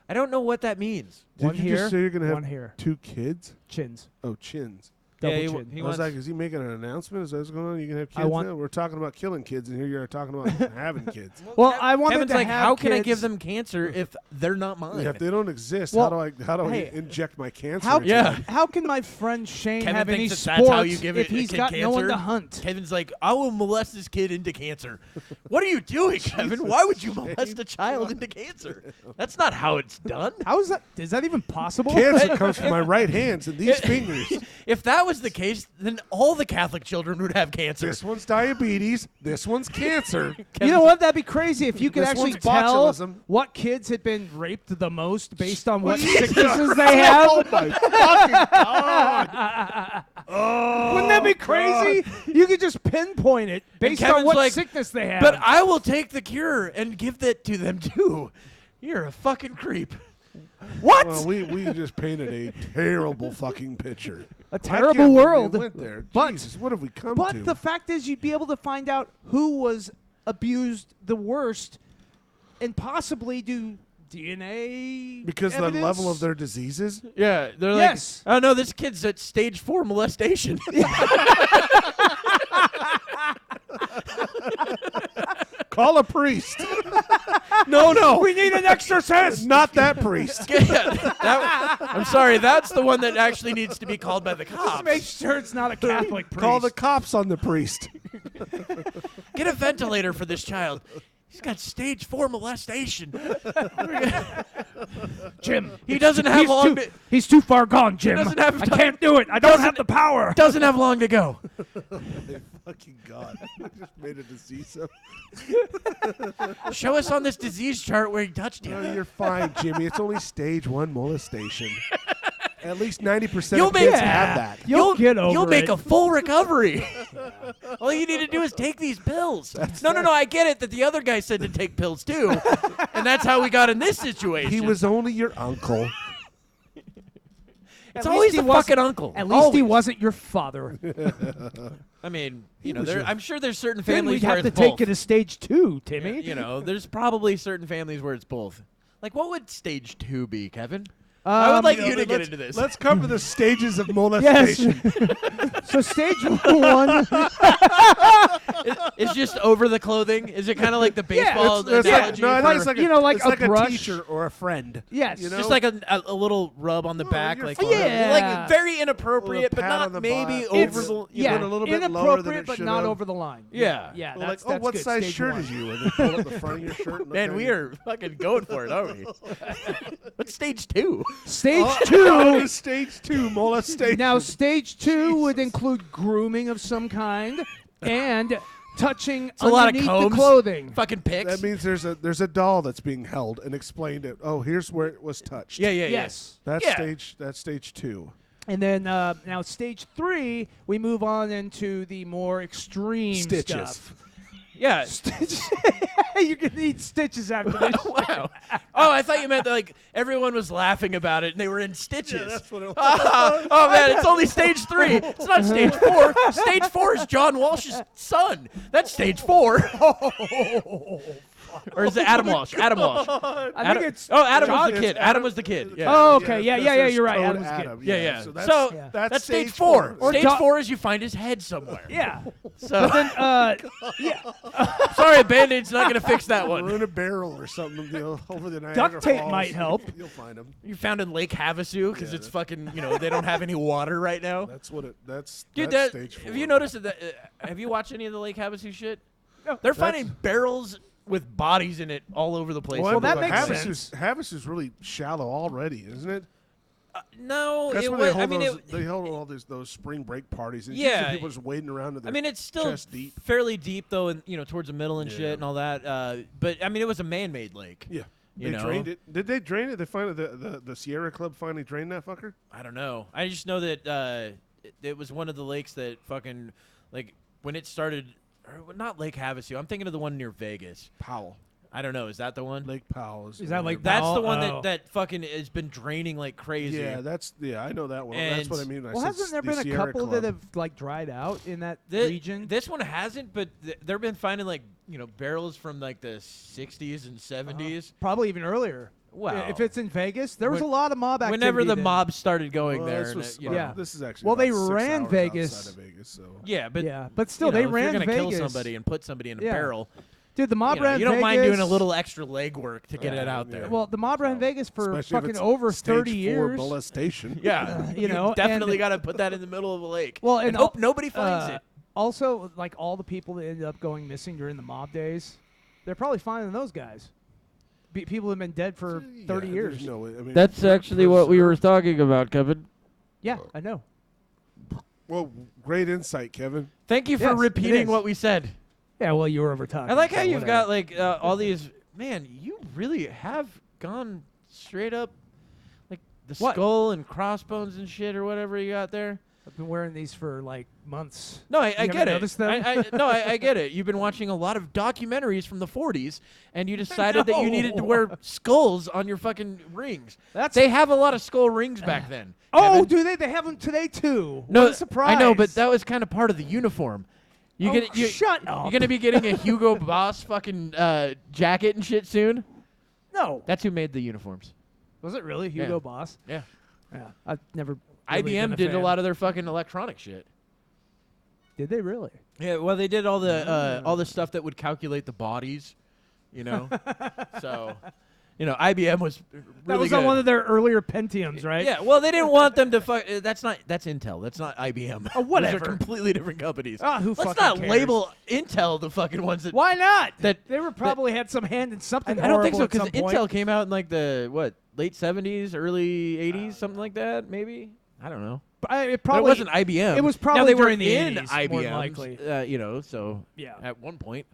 I don't know what that means. Did One you here, just say you're going to one have here. 2 kids? Chins. Oh, chins. Double Yeah, chin. he I was wants, like, is he making an announcement? Is that what's going on? You can have kids I want- now? We're talking about killing kids, and here you are talking about having kids. Well, I wanted Kevin's to like, have how can I kids- give them cancer if they're not mine? Yeah, if they don't exist, Well, how do I hey, inject my cancer? How, into Yeah. them? how can my friend Shane Kevin have any thinks sports that's how you give if it a he's kid got no one cancer? to hunt? Kevin's like, I will molest this kid into cancer. What are you doing, Kevin? Why would you molest a child into cancer? That's not how it's done. How is that? Is that even possible? Cancer comes from my right hands and these fingers. If that was the case, then all the Catholic children would have cancer. This one's diabetes. This one's cancer. You know what? That'd be crazy if you could This actually one's tell botulism. what kids had been raped the most based on what Yeah. sicknesses they have. Oh my fucking god! Oh, Wouldn't that be crazy? You could just pinpoint it based on Kevin's what like, sickness they have. But I will take the cure and give that to them too. You're a fucking creep. what? Well, we just painted a terrible fucking picture. A I terrible can't believe world. we went there. But- Jesus, what have we come But to? the fact is, you'd be able to find out who was abused the worst and possibly do DNA because the evidence. level of their diseases. Yeah, they're Yes. like, oh no, this kid's at stage 4 molestation. Call a priest. no. We need an exorcist. Not that priest. I'm sorry, that's the one that actually needs to be called by the Just cops. make sure it's not a Catholic priest. Call the cops on the priest. Get a ventilator for this child. He's got stage 4 molestation. Jim. He doesn't have long. He's too far gone, Jim. doesn't have I time- can't do it. I don't have the power. Doesn't have long to go. Fucking God. I just made a disease up. Show us on this disease chart where he touched No, you. you're fine, Jimmy. It's only stage 1 molestation. At least 90% You'll of make- kids Yeah. have that. You'll get over You'll make it. a full recovery. All you need to do is take these pills. No, I get it that the other guy said to take pills too, and that's how we got in this situation. He was only your uncle. It's At always least the he wasn't- fucking uncle. At least he Always. wasn't your father. I mean, was your- I'm sure there's certain Then families we'd where have to it's take both. it to stage 2, Timmy. There's probably certain families where it's both. Like, what would stage 2 be, Kevin? I would like you to get into this. Let's cover the stages of Yes. molestation. So stage 1. It's just over the clothing. Is it kind of like the Yeah, baseball It's analogy? like, no, for- it's like you know, like it's a like brush. teacher or a friend. Yes. You know? just like a little rub on the back, you're like fine. Yeah. like very inappropriate, but pat on not the maybe butt. over It's- the. yeah, went a little bit lower than inappropriate, it but should not have. over the line. Yeah. yeah. Well, That's, like, that's what good. size Stage shirt 1. is you? And they pull up the front of your shirt. And look Man, at we you. are fucking going for it, aren't we? What's stage 2? Stage Oh, 2. stage 2 molestation. Now, stage 2 would include grooming of some kind and touching a lot of underneath the combs. clothing. Fucking pics. that means there's a doll that's being held and explained it. Oh, here's where it was touched. yeah. Yes. That's Yeah. stage 2. And then now stage 3, we move on into the more extreme Stitches. stuff. Yeah. You're going to need stitches after this. Wow. Oh, I thought you meant that, like everyone was laughing about it and they were in stitches. that's what it was. Oh man, it's only stage 3. It's not stage 4. Stage 4 is John Walsh's son. That's stage 4. Or is it Adam Walsh? Adam Walsh. I think it's Adam was John- the kid. Adam was the kid. Yeah. Oh, okay. Yeah, there's you're right. Code Adam's Adam. good. Yeah. So So that's stage stage 4. Or Stage John- 4 is you find his head somewhere. Yeah. So Then, sorry, a Band-Aid's not gonna fix that one. We're in a barrel or something, over the Niagara Duct tape Falls. might help. You'll find them. You found in Lake Havasu because Yeah, it's fucking, they don't have any water right now. That's what it. That's Dude, that's that, stage 4. have you noticed that? Have you watched any of the Lake Havasu shit? No. They're finding barrels with bodies in it all over the place. Well, that makes Havis is really shallow already, isn't it? No, That's it where was. they I hold mean, they hold all those spring break parties. And Yeah. people just wading around to their I mean, it's still chest deep. fairly deep though, and towards the middle and Yeah. shit and all that. But I mean, it was a man-made lake. Yeah. You They know? drained it. Did they drain it? They finally the Sierra Club finally drained that fucker? I don't know. I just know that it was one of the lakes that fucking like when it started. Or not Lake Havasu. I'm thinking of the one near Vegas. Powell. I don't know. Is that the one? Lake Powell. Is that like That's Powell? the one Oh. that fucking has been draining like crazy. Yeah, I know that one. That's And- what I mean. Well, hasn't there been a couple that have like dried out in that region? This one hasn't, but they've been finding like barrels from like the 60s and 70s. Probably even earlier. Wow. If it's in Vegas, there was a When- lot of mob activity. Whenever the then. mob started going there, This and was, yeah. This is actually Well, they about 6 ran hours Vegas. outside of Vegas, so. yeah, but yeah, but still, you know, they if ran you're gonna Vegas. kill somebody and put somebody in a Yeah. barrel. Dude, the mob ran You don't Vegas. mind doing a little extra legwork to get it out there. Well, the mob ran Vegas for Especially if fucking it's over stage 30 4 years. molestation. yeah, you know, definitely and- got to put that in the middle of a lake. Well, and and hope nobody finds it. Also, like all the people that ended up going missing during the mob days, they're probably finding those guys. People have been dead for 30 Yeah, years. there's no way. I mean, That's actually what we were talking about, Kevin. Yeah, I know. Well, great insight, Kevin. Thank you for Yes, it repeating is. what we said. Yeah, well, you were over talking. I like how so you've whatever. got like all these. Man, you really have gone straight up, like the What? skull and crossbones and shit or whatever you got there. I've been wearing these for like months. No, I haven't get it. noticed them? I get it. You've been watching a lot of documentaries from the 40s, and you decided that you needed to know. wear skulls on your fucking rings. That's They have a lot of skull rings back then. Oh, Kevin. do they? They have them today too. No, What a surprise! I know, but that was kind of part of the uniform. Shut up. You're gonna be getting a Hugo Boss fucking jacket and shit soon. No. That's who made the uniforms. Was it really Hugo Yeah. Boss? Yeah. Yeah, I've never. Really IBM did a lot of their fucking electronic shit. Did they really? Yeah, well, they did all the stuff that would calculate the bodies, So, IBM was really That was good. on one of their earlier Pentiums, right? Yeah, well, they didn't want them to fuck. That's Intel. That's not IBM. Oh, whatever. Those are completely different companies. Ah, who Let's fucking not cares? label Intel the fucking ones that. Why not? That- they were probably had some hand in something. I don't think so because because Intel came out in like the late 70s, early 80s, something like that. Maybe I don't know. it But probably it wasn't IBM. It was now, probably they were during the in 80s, IBM, more than likely. So Yeah. at one point,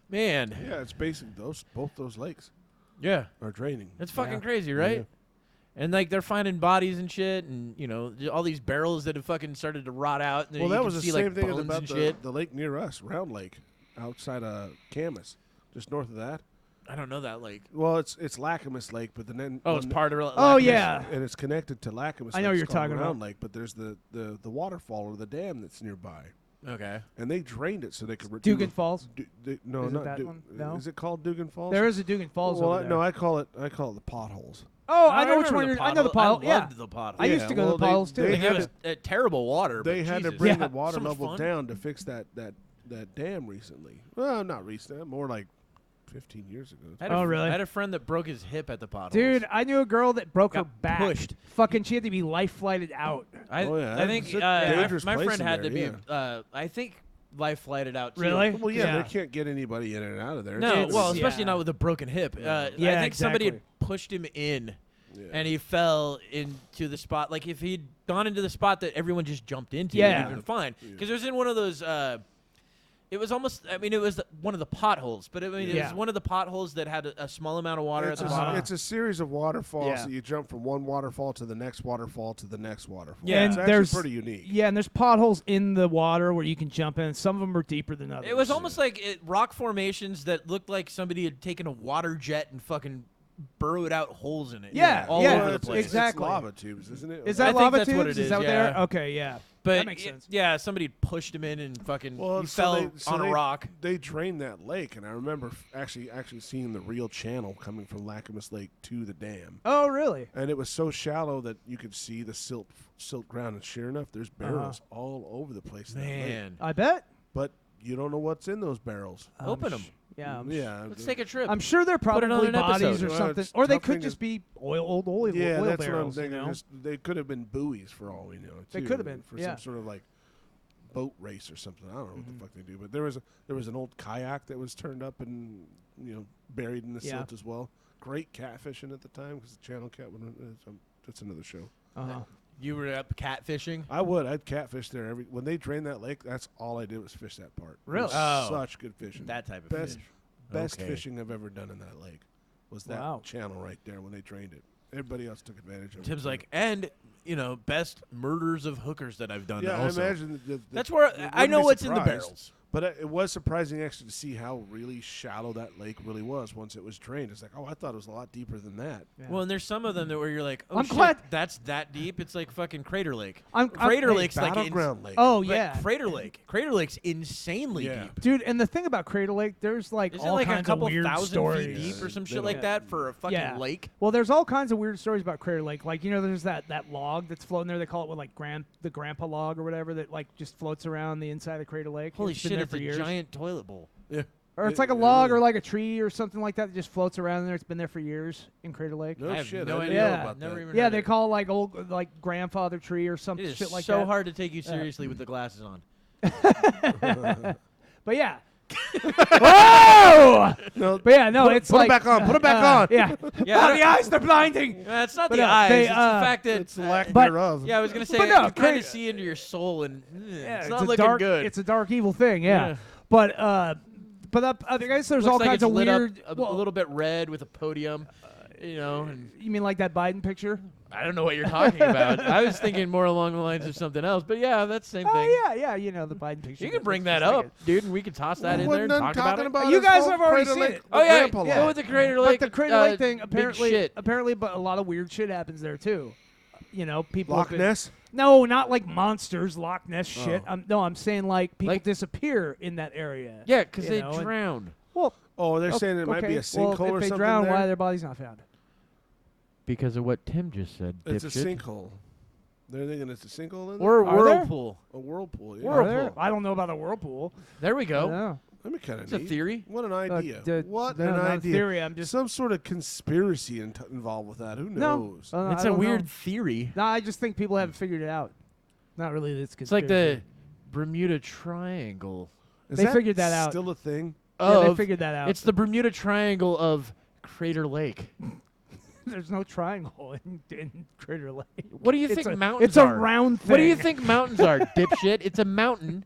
man, Yeah, it's basically both those lakes yeah, are draining. it's fucking Yeah. crazy, right? Yeah. And like they're finding bodies and shit, and all these barrels that have fucking started to rot out. And Well, you that can was the see, same like, thing bones about and shit. the lake near us, Round Lake, outside of Camas, just north of that. I don't know that lake. Well, it's Lacamas Lake, but then Oh, it's part of. Oh, yeah. and it's connected to Lacamas. I know Lake. you're It's called talking Round about. Lake, but there's the waterfall or the dam that's nearby, Okay. and they drained it so they could. Dugan Falls. No, Is it not that one? No? Is it called Dugan Falls? There is a Dugan Falls Well, over there. no, I call it the potholes. Oh, I know which remember one the you're. I know the pothole. potholes. I Yeah. loved the potholes. I used to go to the potholes too. they Like, it had was terrible water. They but had to Jesus. bring Yeah. the water So much level fun. down to fix that dam recently. Well, not recently, more like 15 years ago. I had Oh, a, really? I had a friend that broke his hip at the potholes. Dude, I knew a girl that broke her Got back. pushed. Fucking, she had to be life flighted out. I yeah, think it's a dangerous my place friend in had there, to be. I think life flighted out too. Really? Well, yeah, Yeah. they can't get anybody in and out of there. No, It's- well, especially yeah. not with a broken hip. I Yeah, think somebody had exactly. pushed him in, Yeah. and he fell into the spot. Like if he'd gone into the spot that everyone just jumped into, Yeah. it'd been fine. Yeah. Because it was in one of those. It was almost. I mean, it was one of the potholes, but it Yeah. was one of the potholes that had a small amount of water It's at the bottom. it's a series of waterfalls Yeah. that you jump from one waterfall to the next waterfall to the next waterfall. Yeah. It's And actually there's- pretty unique. Yeah, and there's potholes in the water where you can jump in. Some of them are deeper than others. It was almost like rock formations that looked like somebody had taken a water jet and fucking burrowed out holes in it. Yeah, all yeah, over the it's- place. exactly. It's lava tubes, isn't it? Is I that think lava that's tubes? what it is, that what they are? yeah. Okay, yeah. But that makes sense. Yeah, somebody pushed him in and fucking Well, he so fell they- so on a they- rock. They drained that lake, and I remember actually seeing the real channel coming from Lacamas Lake to the dam. Oh, really? And it was so shallow that you could see the silt ground. And sure enough, there's barrels all over the place. in that lake. Man, I bet. But you don't know what's in those barrels. open them. Yeah, Yeah. Let's take a trip. I'm sure they're Put it on probably an bodies episode. or Well, something, it's or they tough could thing just is- be oil Yeah, oil that's barrels. what I'm You thinking. know? They could have been buoys for all we know. They too, could have been, for yeah. some sort of like boat race or something. I don't know what the fuck they do, but there was an old kayak that was turned up and buried in the silt as well. Great catfishing at the time because the channel cat would. That's another show. You were up catfishing? I'd catfish there when they drained that lake. That's all I did was fish that part. Really? It was such good fishing. That type of best fish. Best Okay. fishing I've ever done in that lake was that channel right there when they drained it. Everybody else took advantage of it. Tim's like, and best murders of hookers that I've done. yeah, also. I imagine That's where I know what's in the barrels. But it was surprising actually to see how really shallow that lake really was once it was drained. It's like, I thought it was a lot deeper than that. Yeah. Well, and there's some of them that where you're like, oh, I'm shit, glad- that's that deep. It's like fucking Crater Lake. Crater Lake's like Battleground Lake. Oh, but yeah. Crater Lake. Crater Lake's insanely deep. Dude, and the thing about Crater Lake, there's like Isn't all it like kinds a couple of weird thousand stories. feet deep or some They shit like don't- that for a fucking lake? Well, there's all kinds of weird stories about Crater Lake. Like, there's that log that's floating there. They call it like the grandpa log or whatever that like just floats around the inside of Crater Lake. Holy It's been shit, there it's for a years. giant toilet bowl. Yeah. Or it's like a log or like a tree or something like that that just floats around there. It's been there for years in Crater Lake. No I have shit. no I didn't idea know Yeah. about Never that. even Yeah, heard they of it. call it like old like grandfather tree or some It is shit like so that. hard to take you seriously with the glasses on. But yeah. Whoa! No, But yeah, no, put, it's put like it back on. Put it back on. Yeah. Yeah, The eyes, they're blinding. It's not But, the no, eyes. they, It's the fact that It's the lack but- thereof. yeah, I was gonna say But you no, kind Crater- of see into your soul, and Yeah, it's not a looking dark, good. It's a dark, evil thing. Yeah. Yeah. But I guess there's Looks all like kinds it's of lit weird. up a little bit red with a podium, and You mean like that Biden picture? I don't know what you're talking about. I was thinking more along the lines of something else, but yeah, that's the same thing. Oh yeah, the Biden picture. You can bring that up, dude, and we can toss that in there and talk about it. You guys have already seen it. Oh yeah, Grandpa go Lake. with the Crater Lake. But the Crater Lake thing, big shit. apparently, but a lot of weird shit happens there too. People. Loch have been- Ness. No, not like monsters, Loch Ness shit. Oh. I'm saying like people Like- disappear in that area. Yeah, because you they know, and- drowned. Well, Oh, they're saying it might be a sinkhole well, or if they something drown, there. why are their bodies not found? Because of what Tim just said, It's a dipshit. sinkhole. They're thinking it's a sinkhole in there? Or a Are there? whirlpool. A whirlpool, yeah. Are there? Whirlpool. I don't know about a whirlpool. There we I go. don't know. That'd be kind of It's a neat. theory. What an idea. What no, an not a idea. theory. I'm just Some sort of conspiracy involved with that. Who knows? No, It's I a don't know. weird theory. No, I just think people haven't figured it out. Not really. It's like the Bermuda Triangle. Is they that figured that out. Still a thing? Yeah, they of- figured that out. It's the Bermuda Triangle of Crater Lake. There's no triangle in Crater Lake. What do you It's think a- mountains It's a are? round thing. What do you think mountains are, dipshit? It's a mountain.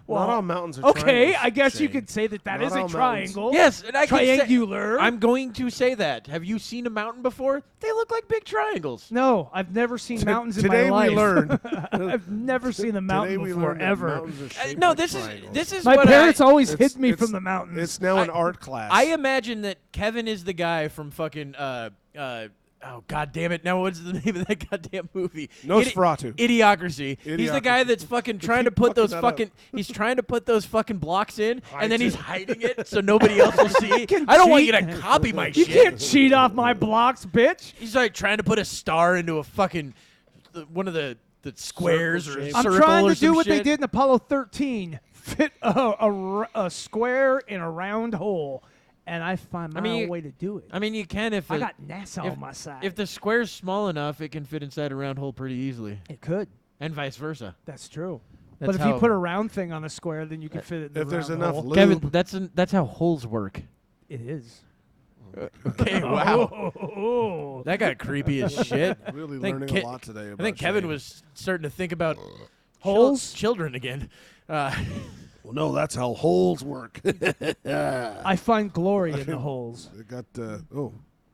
Well, Not all mountains are Okay, triangles, I guess you Shane. could say that Not is all a mountains. triangle. Yes, and I can say, Triangular. I'm going to say that. Have you seen a mountain before? They look like big triangles. No, I've never seen mountains in my Today life. we learned. I've never seen a Today mountain we before, learned that ever. mountains are shaped No, like this triangles. is My what parents always It's- hid me it's- from the mountains. It's now an art class. I imagine that Kevin is the guy from fucking oh god damn it! Now what's the name of that goddamn movie? Nosferatu. Idiocracy. He's the guy Idiocracy. that's fucking They trying to keep put fucking those that fucking. He's trying to put those fucking blocks in, and then Hides he's it. hiding it so nobody else will see. can I don't want you cheat. to copy my you shit. can't cheat off my blocks, bitch. He's like trying to put a star into a fucking one of the squares Circle or a shape. I'm circle trying or to do some what they shit. did in Apollo 13. Fit a square in a round hole, and I find my mean, own way to do it. I mean, you can if I it- got NASA on my side. if the square's small enough, it can fit inside a round hole pretty easily, it could. and vice versa. That's true. That's but if you how- put a round thing on a square, then you can fit it in the If there's round enough hole. lube. Kevin, that's how holes work. It is. Okay, wow. Oh. That got creepy as shit. Really I think learning Ke- a lot today. I About think Kevin Shane. was starting to think about Holes? children again. Well, no, that's how holes work. I find glory in the holes. They got.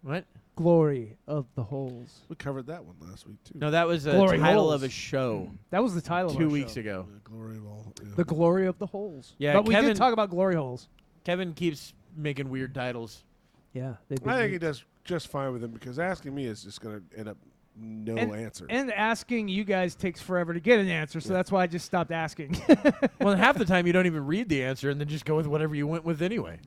What? Glory of the holes. We covered that one last week too. No, that was a Glory title holes. of a show That was the title of 2 our weeks show. ago. The glory of all. Yeah. The glory of the holes. Yeah, but we Kevin- did talk about glory holes. Kevin keeps making weird titles. Yeah, I think he does just fine with him because asking me is just going to end up no answer. And asking you guys takes forever to get an answer, so that's why I just stopped asking. Well, half the time you don't even read the answer and then just go with whatever you went with anyway.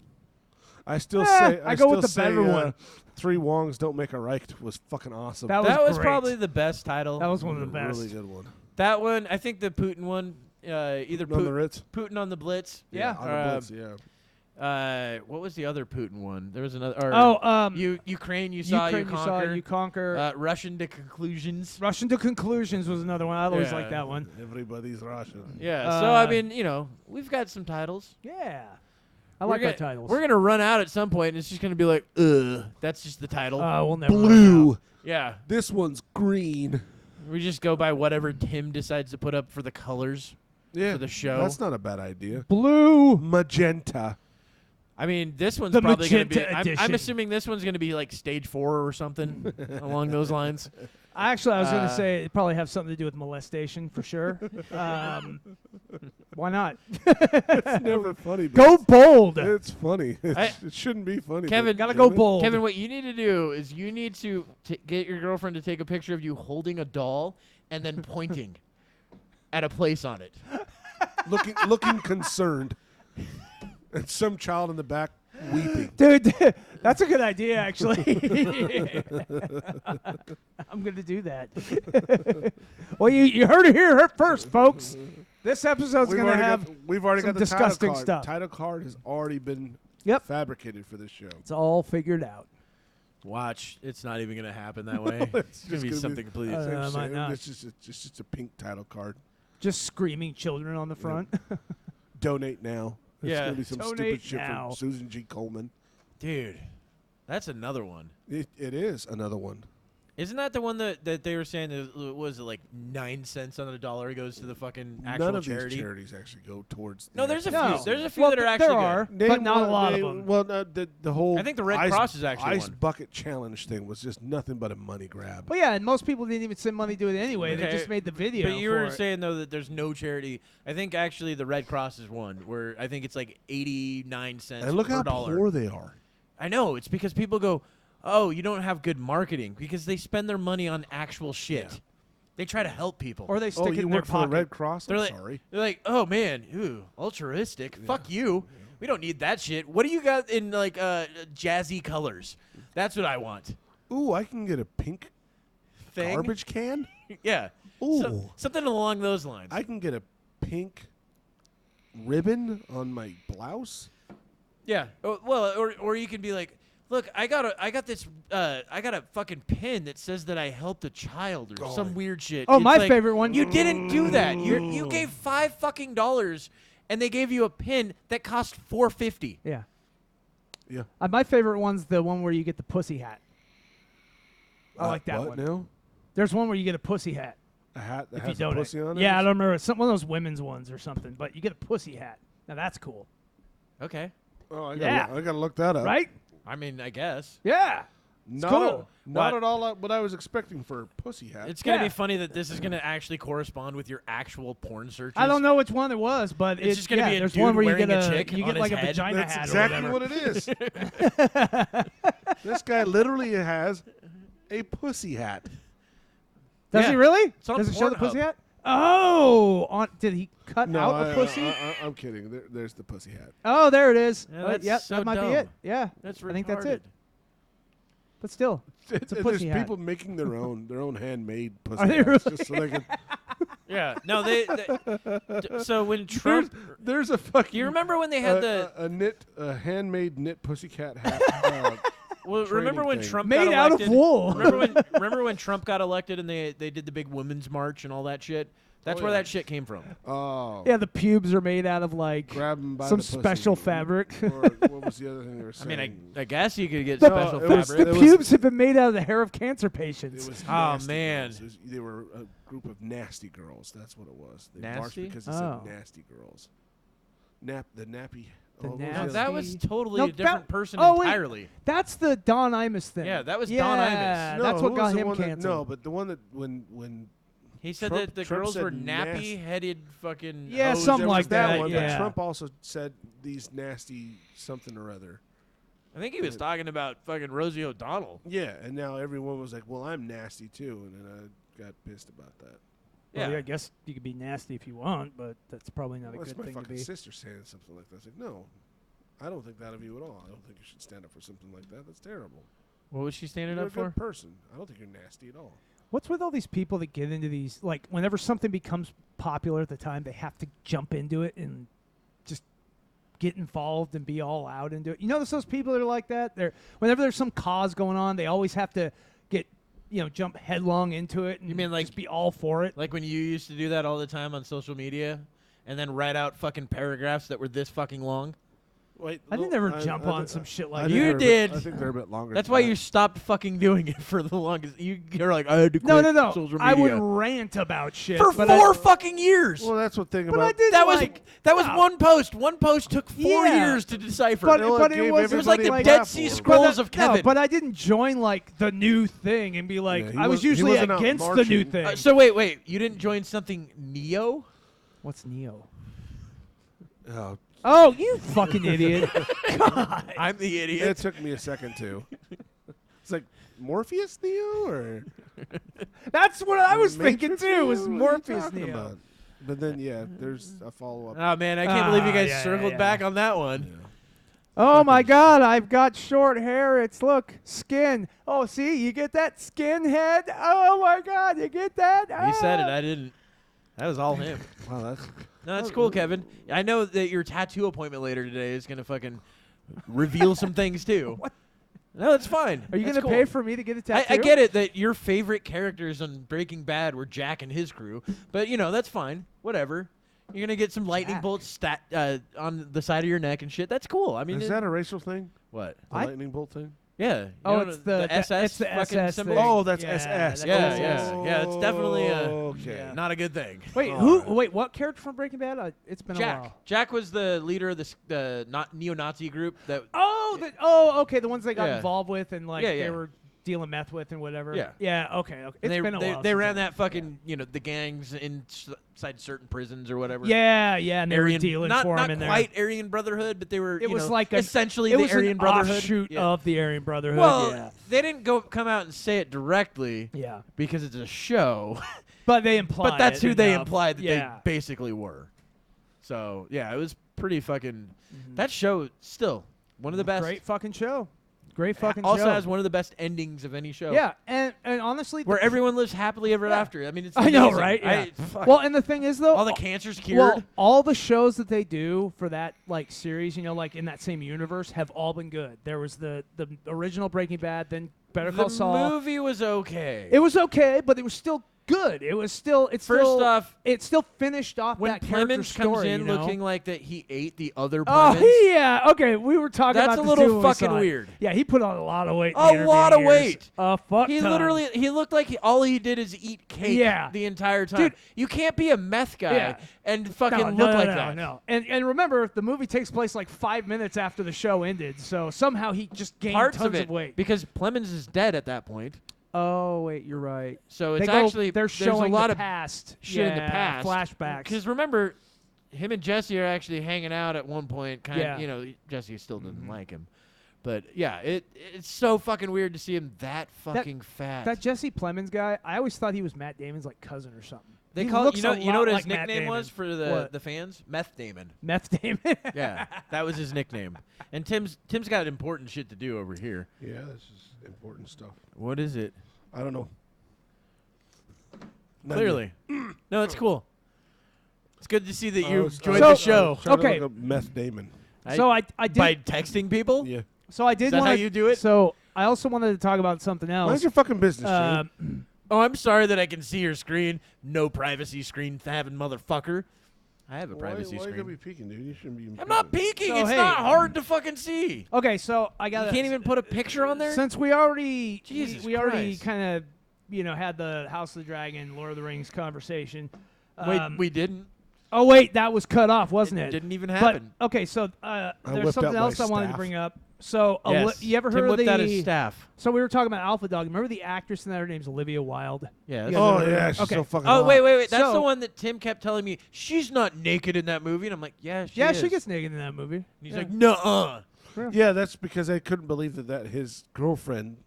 I still say I go with still the better say, one. Three Wongs Don't Make a Right was fucking awesome. That That was great. probably the best title. That was one of the best. Really good one. That one, I think the Putin one, either On the Ritz. Putin on the Blitz. Yeah. On the Blitz, yeah. What was the other Putin one? There was another. Or Ukraine, you saw, Ukraine, you conquer. you conquer. Russian to conclusions. Russian to conclusions was another one. I always like that one. Everybody's Russian. Yeah. So I mean, we've got some titles. Yeah. I like our titles. We're gonna run out at some point, and it's just gonna be like, ugh. That's just the title. We'll never Blue. Yeah. This one's green. We just go by whatever Tim decides to put up for the colors. Yeah. For the show. That's not a bad idea. Blue. Magenta. I mean, this one's The probably going to be. magenta I'm edition. assuming this one's going to be like stage 4 or something along those lines. Actually, I was going to say it probably have something to do with molestation for sure. Why not? It's never funny. But Go bold. It's funny. It shouldn't be funny. Kevin, Gotta go bold. Kevin, what you need to do is you need to get your girlfriend to take a picture of you holding a doll and then pointing at a place on it. looking concerned. And some child in the back weeping. Dude, that's a good idea, actually. I'm going to do that. Well, you heard it here first, folks. This episode's going to have we've already some got the disgusting title card. stuff. Title card has already been fabricated for this show. It's all figured out. Watch, it's not even going to happen that way. It's going to be something completely different. might not. It's just a pink title card. Just screaming children on the front. Donate now. It's Yeah. going to be some Donate stupid shit now. from Susan G. Coleman. Dude, that's another one. It is another one. Isn't that the one that they were saying that was it like 9 cents on the dollar goes to the fucking actual None of charity? these charities actually go towards. No, there's a No. few. There's a few Well, that are actually there are, good. but not a lot of them. Well, no, the whole. I think the Red Cross is actually ice one. bucket challenge thing was just nothing but a money grab. Well, yeah, and most people didn't even send money to it anyway. They Okay. just made the video. But you were for it. saying though that there's no charity. I think actually the Red Cross is one where I think it's like 89 cents And look per how dollar. poor they are. I know, it's because people go, "Oh, you don't have good marketing," because they spend their money on actual shit. Yeah. They try to help people. Or they stick it you in their work for pocket. the Red Cross? They're I'm like, sorry. They're like, "Oh man, ooh, altruistic. Fuck you. We don't need that shit. What do you got in like jazzy colors? That's what I want." Ooh, I can get a pink Thing. garbage can. Yeah. Ooh, Something along those lines. I can get a pink ribbon on my blouse. Yeah. Or you can be like, "Look, I got a fucking pin that says that I helped a child or some weird shit." Oh, It's my like, favorite one. You didn't do that. You gave $5 fucking dollars, and they gave you a pin that cost $4.50. Yeah. Yeah. My favorite one's the one where you get the pussy hat. I like that what one. now? There's one where you get a pussy hat. A hat that If you has a donate. pussy on it? Yeah, I don't remember. It's one of those women's ones or something, but you get a pussy hat. Now that's cool. Okay. Oh, I Yeah. gotta look that up. Right? I mean, I guess. Yeah. Not cool. Not What? at all what I was expecting for a pussy hat. It's gonna Yeah. be funny that this is gonna actually correspond with your actual porn searches. I don't know which one it was, but It's just gonna be a there's dude one where you wearing get a chick you on get like his a head. vagina That's hat exactly or what whatever. it is. This guy literally has a pussy hat. Does Yeah. he really? It's on Does it show the Pornhub. pussy hat? Oh, did he cut out the pussy? I'm kidding. There's the pussy hat. Oh, there it is. Yeah, that's Yep, so that might dumb. be it. Yeah, That's I think that's retarded. it. But still, it's a There's pussy hat. people making their own handmade pussy Are they hats really? just so they can. Yeah. No, so when Trump, There's a fucking. do you remember when they had the? a handmade knit pussycat hat. Well, remember when thing. Trump Made got out of elected? wool. Remember when Trump got elected and they did the big women's march and all that shit? That's Oh, where yeah. that shit came from. Oh. Yeah, the pubes are made out of like Grab 'em by some the pussy. special fabric. Or what was the other thing they were I saying? mean, I guess you could get The- special it was- fabric. The it pubes have been made out of the hair of cancer patients. It was Oh, nasty man. girls. They were a group of nasty girls. That's what it was. They marched Nasty? because it Oh. said nasty girls. The nappy. The what was No, nasty- that was totally No, a different that- person oh, wait. entirely. That's the Don Imus thing. Yeah, that was Don Yeah, Imus. No, that's who what was got the him one that- canceled. No, but the one that when He said Trump- that the Trump girls said were nappy-headed fucking Yeah, hoes. something there like was that, that, one, yeah. but Trump also said these nasty something or other. I think he was talking about fucking Rosie O'Donnell. Yeah, and now everyone was like, "Well, I'm nasty too," and then I got pissed about that. Well, Yeah. I guess you could be nasty if you want, but that's probably not Well, a that's good my thing to fucking be. sister saying something like that. I was like, "No, I don't think that of you at all. I don't think you should stand up for something like that. That's terrible. What was she standing You're a up for? good person. I don't think you're nasty at all." What's with all these people that get into these, like, whenever something becomes popular at the time, they have to jump into it and just get involved and be all out and do it. You notice those people that are like that? Whenever there's some cause going on, they always have to get, jump headlong into it and You mean like- just be all for it. Like when you used to do that all the time on social media and then write out fucking paragraphs that were this fucking long? Wait, I didn't ever jump on some shit like that. You did. I think they're a bit longer. That's than why that. you stopped fucking doing it for the longest. You're like, I had to No, quit no. social media. I would rant about shit. for but 4 fucking years. Well, that's what thing But I about. didn't That was like, that was no. one post. One post took 4 Yeah. years to decipher. But, No, but it it gave was it was like the everybody Dead a Sea platform. Scrolls of Kevin. No, but I didn't join like the new thing and be like, Yeah, he I was he usually wasn't out against the new marching. thing. So wait, you didn't join something Neo? What's Neo? Oh, Oh, you fucking idiot. I'm the it idiot. took me a second too. It's like Morpheus Neo or That's what I was thinking Matrix too, was Neo? What are you Morpheus talking Neo. about? But then there's a follow up. Oh man, I can't believe you guys yeah, circled yeah. back on that one. Oh my God, I've got short hair. It's skin. Oh, see, you get that skin head? Oh my God, you get that? He said it. Ah. I didn't. That was all him. Wow, that's No, that's cool, Kevin. I know that your tattoo appointment later today is gonna fucking reveal some things too. What? No, that's fine. Are you That's going to pay for me to get a tattoo? I get it that your favorite characters on Breaking Bad were Jack and his crew, but that's fine. Whatever. You're gonna get some lightning Jack. bolts on the side of your neck and shit. That's cool. I mean, is that a racial thing? what? The lightning bolt thing? Yeah. You Oh, know it's the SS. it's the fucking SS symbol? thing. Oh, that's Yeah, SS. Yeah, that's yeah, SS. yeah. It's definitely okay. not a good thing. Wait, All right. Wait, what character from Breaking Bad? It's been a Jack. while. Jack was the leader of the neo-Nazi group that. Okay, the ones they got Yeah. involved with and Yeah, they yeah. were dealing meth with and whatever. Yeah. Yeah. Okay. It's they, been a while. They since ran I- that fucking the gangs inside certain prisons or whatever. Yeah, and they were Aryan, dealing not for him not in there. quite Aryan Brotherhood, but they were. It was know, like essentially it the was Aryan an Brotherhood. offshoot Yeah. of the Aryan Brotherhood. Well, yeah. they didn't come out and say it directly Yeah. because it's a show, But they implied. but that's it who they enough. implied that Yeah. they basically were. So yeah, it was pretty fucking. Mhm. That show still one of the best. Great fucking show. Great fucking also show. has one of the best endings of any show. Yeah, and honestly, Where everyone lives happily ever after. I mean, it's I know, amazing. right? Yeah. Fuck. Well, and the thing is though, all the cancer's cured. well, all the shows that they do for that like series, like in that same universe, have all been good. There was the original Breaking Bad, then Better Call the Saul. movie was okay. It was okay, but it was still good. It was still First off, it still finished off when that character Clemens comes story, in you know? looking like that he ate the other Oh Clemens. yeah, okay. We were talking That's about a this little too when we fucking saw it. weird. Yeah, he put on a lot of weight. in A the lot of intervening years. weight. A fuck He ton. literally he looked like all he did is eat cake Yeah. the entire time. Dude. You can't be a meth guy Yeah. and fucking no, look no, like no, that. No. And remember, the movie takes place like 5 minutes after the show ended, so somehow he just gained Parts tons of it weight. because Clemens is dead at that point. Oh wait, you're right. So it's they're there's showing a lot the of past shit in the past. flashbacks. Because remember, him and Jesse are actually hanging out at one point. Kind Yeah. of, Jesse still doesn't like him, but yeah, it's so fucking weird to see him that fucking fat. That Jesse Plemons guy, I always thought he was Matt Damon's like cousin or something. they He call looks you know a you know lot what his like Matt nickname Damon. was for What? the fans? Meth Damon. Meth Damon. Yeah, that was his nickname. And Tim's got important shit to do over here. Yeah, this is important stuff. What is it? I don't know. Clearly, no, it's cool. It's good to see that you enjoyed so- the show. Okay. Meth Damon. So I did. by texting people. Yeah. So I did. Is that wanna, how you do it? So I also wanted to talk about something else. Mind's your fucking business, Shane. Oh, I'm sorry that I can see your screen. No privacy screen having motherfucker. I have a privacy why you screen. gotta be peeking, dude? You shouldn't be. I'm not peeking. So, It's hey. not hard to fucking see. Okay, so I got. You can't even put a picture on there. Since we already, Jesus we already Christ. kind of, had the House of the Dragon, Lord of the Rings conversation. Wait, we didn't. Oh wait, that was cut off, wasn't it? Didn't even But happen. okay, so there's whipped something out my else I wanted to staff. bring up. So Yes. you ever Tim heard of whipped out his the? staff. So we were talking about Alpha Dog. Remember the actress in that? Her name's Olivia Wilde. Yeah. You that's- guys Oh ever- yeah, she's okay. so fucking. Oh hot. wait. That's the So- one that Tim kept telling me she's not naked in that movie, and I'm like, yeah, she Yeah, is. she gets naked in that movie. And he's Yeah. like, nuh-uh. Yeah, that's because I couldn't believe that his girlfriend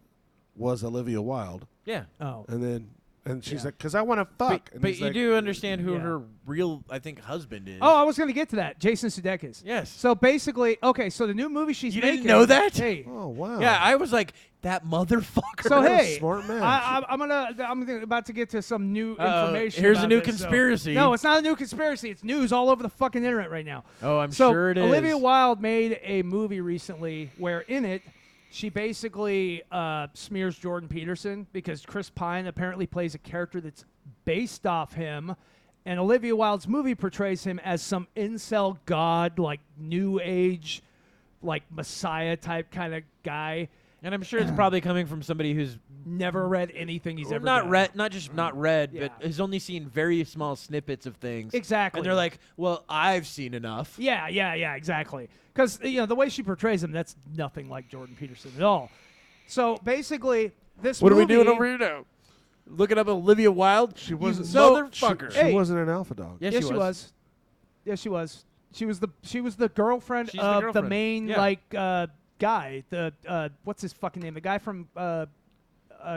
was Olivia Wilde, Yeah. Oh, and then And she's like, because I want to fuck. And But he's you like, do understand who Yeah. her real, I think, husband is. Oh, I was going to get to that. Jason Sudeikis. Yes. So basically, okay, so the new movie she's You making. didn't know that? Hey. Oh, wow. Yeah, I was like, that motherfucker. So What a hey, smart man. I'm about to get to some new information. Here's a about new this, so- conspiracy. No, it's not a new conspiracy. It's news all over the fucking internet right now. Oh, I'm So sure it is. Olivia Wilde made a movie recently where in it she basically smears Jordan Peterson because Chris Pine apparently plays a character that's based off him, and Olivia Wilde's movie portrays him as some incel god, like new age, like messiah type kind of guy. And I'm sure it's probably coming from somebody who's Never read anything he's ever not done. read, not just not read, Yeah. but has only seen very small snippets of things. Exactly. And they're like, well, I've seen enough. Yeah, exactly. Because the way she portrays him, that's nothing like Jordan Peterson at all. So basically, this What movie, are we doing over here now? Looking up Olivia Wilde? She wasn't. Motherfucker. She Hey. wasn't an alpha dog. Yes, Yes, she she was. was. Yes, she was. She was the girlfriend She's the of the girlfriend. main Yeah. guy. The what's his fucking name? The guy from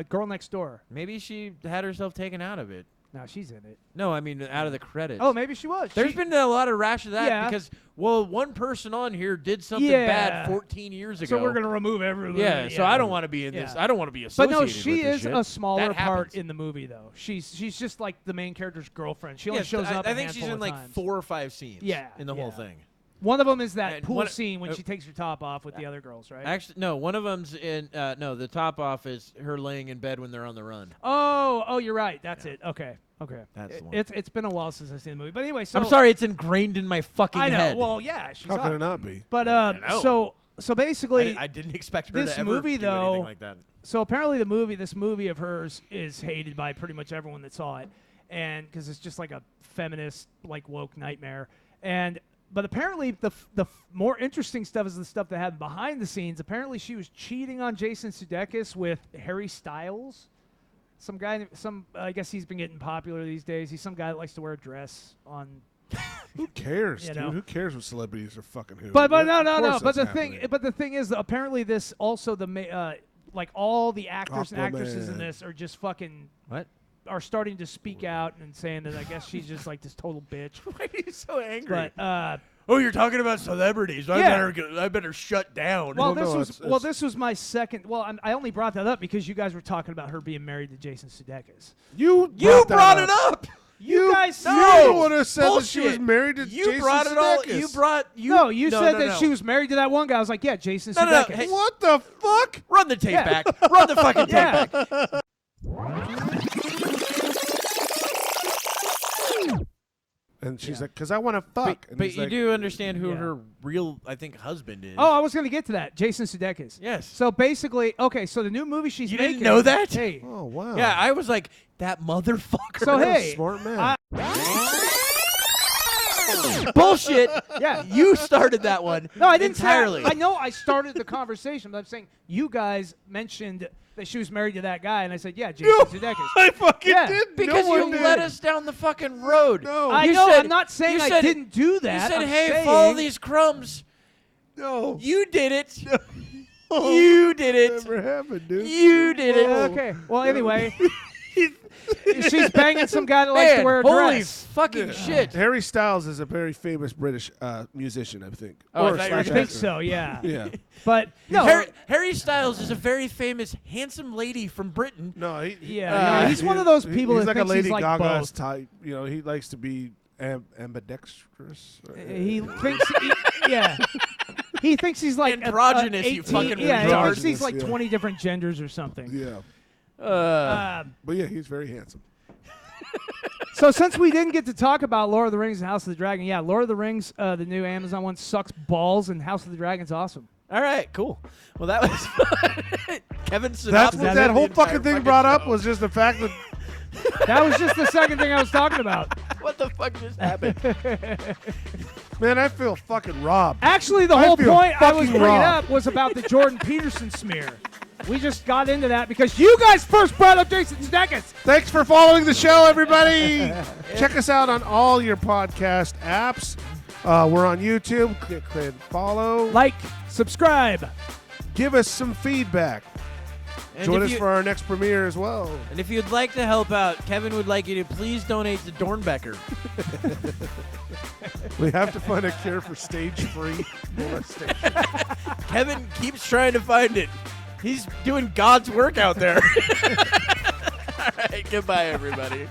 Girl Next Door. Maybe she had herself taken out of it. No, she's in it. No, I mean out of the credits. Oh, maybe she was. There's She- been a lot of rash of that Yeah. because, well, one person on here did something Yeah. bad 14 years ago. so we're gonna remove everyone. Yeah, so I don't want to be in this. Yeah. I don't want to be But associated no, with she this is shit. a smaller That part happens. in the movie, though. She's just like the main character's girlfriend. She only Yes, shows up. I a think she's handful in of like times. 4 or 5 scenes. Yeah, in the whole yeah. thing. One of them is that And pool one- scene when she takes her top off with the other girls, right? Actually, no. One of them's in. No, the top off is her laying in bed when they're on the run. Oh, you're right. That's it. Okay. That's the one. It's been a while since I've seen the movie, but anyway, so I'm sorry, it's ingrained in my fucking I know. head. Well, yeah, she's How hot. could it not be? But know. so basically, I didn't expect her this to ever movie, do anything though, like that. so apparently this movie of hers is hated by pretty much everyone that saw it, and because it's just like a feminist, like woke nightmare, but apparently the more interesting stuff is the stuff that happened behind the scenes. Apparently she was cheating on Jason Sudeikis with Harry Styles. Some guy, I guess he's been getting popular these days. He's some guy that likes to wear a dress on. Who cares, You dude? know. Who cares what celebrities are fucking who? But Of no. course But that's the thing is, that apparently this also like all the actors and actresses in Aquaman. this are just fucking What? are starting to speak out and saying that I guess she's just like this total bitch. Why are you so angry? But oh, you're talking about celebrities. Yeah. I better shut down. well, Well, no, this was my second. Well, I only brought that up because you guys were talking about her being married to Jason Sudeikis. You brought it up. You guys You're said the one who said that she was Bullshit. married to You Jason brought it all. Sudeikis. You brought you. no, you said no, that no. she was married to that one guy. I was like, yeah, Jason No, no, Sudeikis. hey, What the fuck? Run the tape Yeah. back. Run the fucking tape Yeah. back. And she's like, because I want to fuck. And But he's you like, do understand who Yeah. her real, I think, husband is. Oh, I was going to get to that. Jason Sudeikis. Yes. So basically, okay, so the new movie she's You making. didn't know that? Hey. Oh wow. Yeah, I was like, that motherfucker. So What a hey, smart man. Bullshit. Yeah. You started that one. No, I didn't entirely. say. I know I started the conversation, but I'm saying you guys mentioned that she was married to that guy, and I said, yeah, Jason Sudeikis. I fucking Yeah. did. Because no you one did. led us down the fucking road. No. I You know. said- I'm not saying you I said- didn't do that. You said, I'm hey, saying, follow these crumbs. No. You did it. You did it. Never happened, dude. You did it. Okay. Well, anyway, she's banging some guy that likes to Man, wear a holy dress. fucking shit. Harry Styles is a very famous British musician, I think. Oh, I Or thought you were I slash think actor. so. Yeah. Yeah. But no. Harry Styles is a very famous, handsome lady from Britain. No, Yeah, no, he's one of those people he's that like a thinks Lady he's like Gaga's both. type. You know, he likes to be ambidextrous. He thinks, yeah. He thinks he's like Androgynous, you 18 fucking Yeah, he thinks he's androgynous, like yeah. 20 different genders or something. Yeah. But yeah, he's very handsome. So since we didn't get to talk about Lord of the Rings and House of the Dragon, yeah, Lord of the Rings, the new Amazon one, sucks balls, and House of the Dragon's awesome. All right, cool. Well, that was fun. Kevin That's synopsis what of that the whole entire fucking thing brought up show. was just the fact that That was just the second thing I was talking about. What the fuck just happened? man, I feel fucking robbed. Actually, the I whole feel point I was fucking bringing robbed. up was about the Jordan Peterson smear. We just got into that because you guys first brought up Jason Sudeikis. Thanks for following the show, everybody. Check us out on all your podcast apps. We're on YouTube. Click follow. Like, subscribe. Give us some feedback. And Join if us you- for our next premiere as well. And if you'd like to help out, Kevin would like you to please donate to Dornbecker. We have to find a cure for stage-free molestation. Kevin keeps trying to find it. He's doing God's work out there. All right, goodbye, everybody.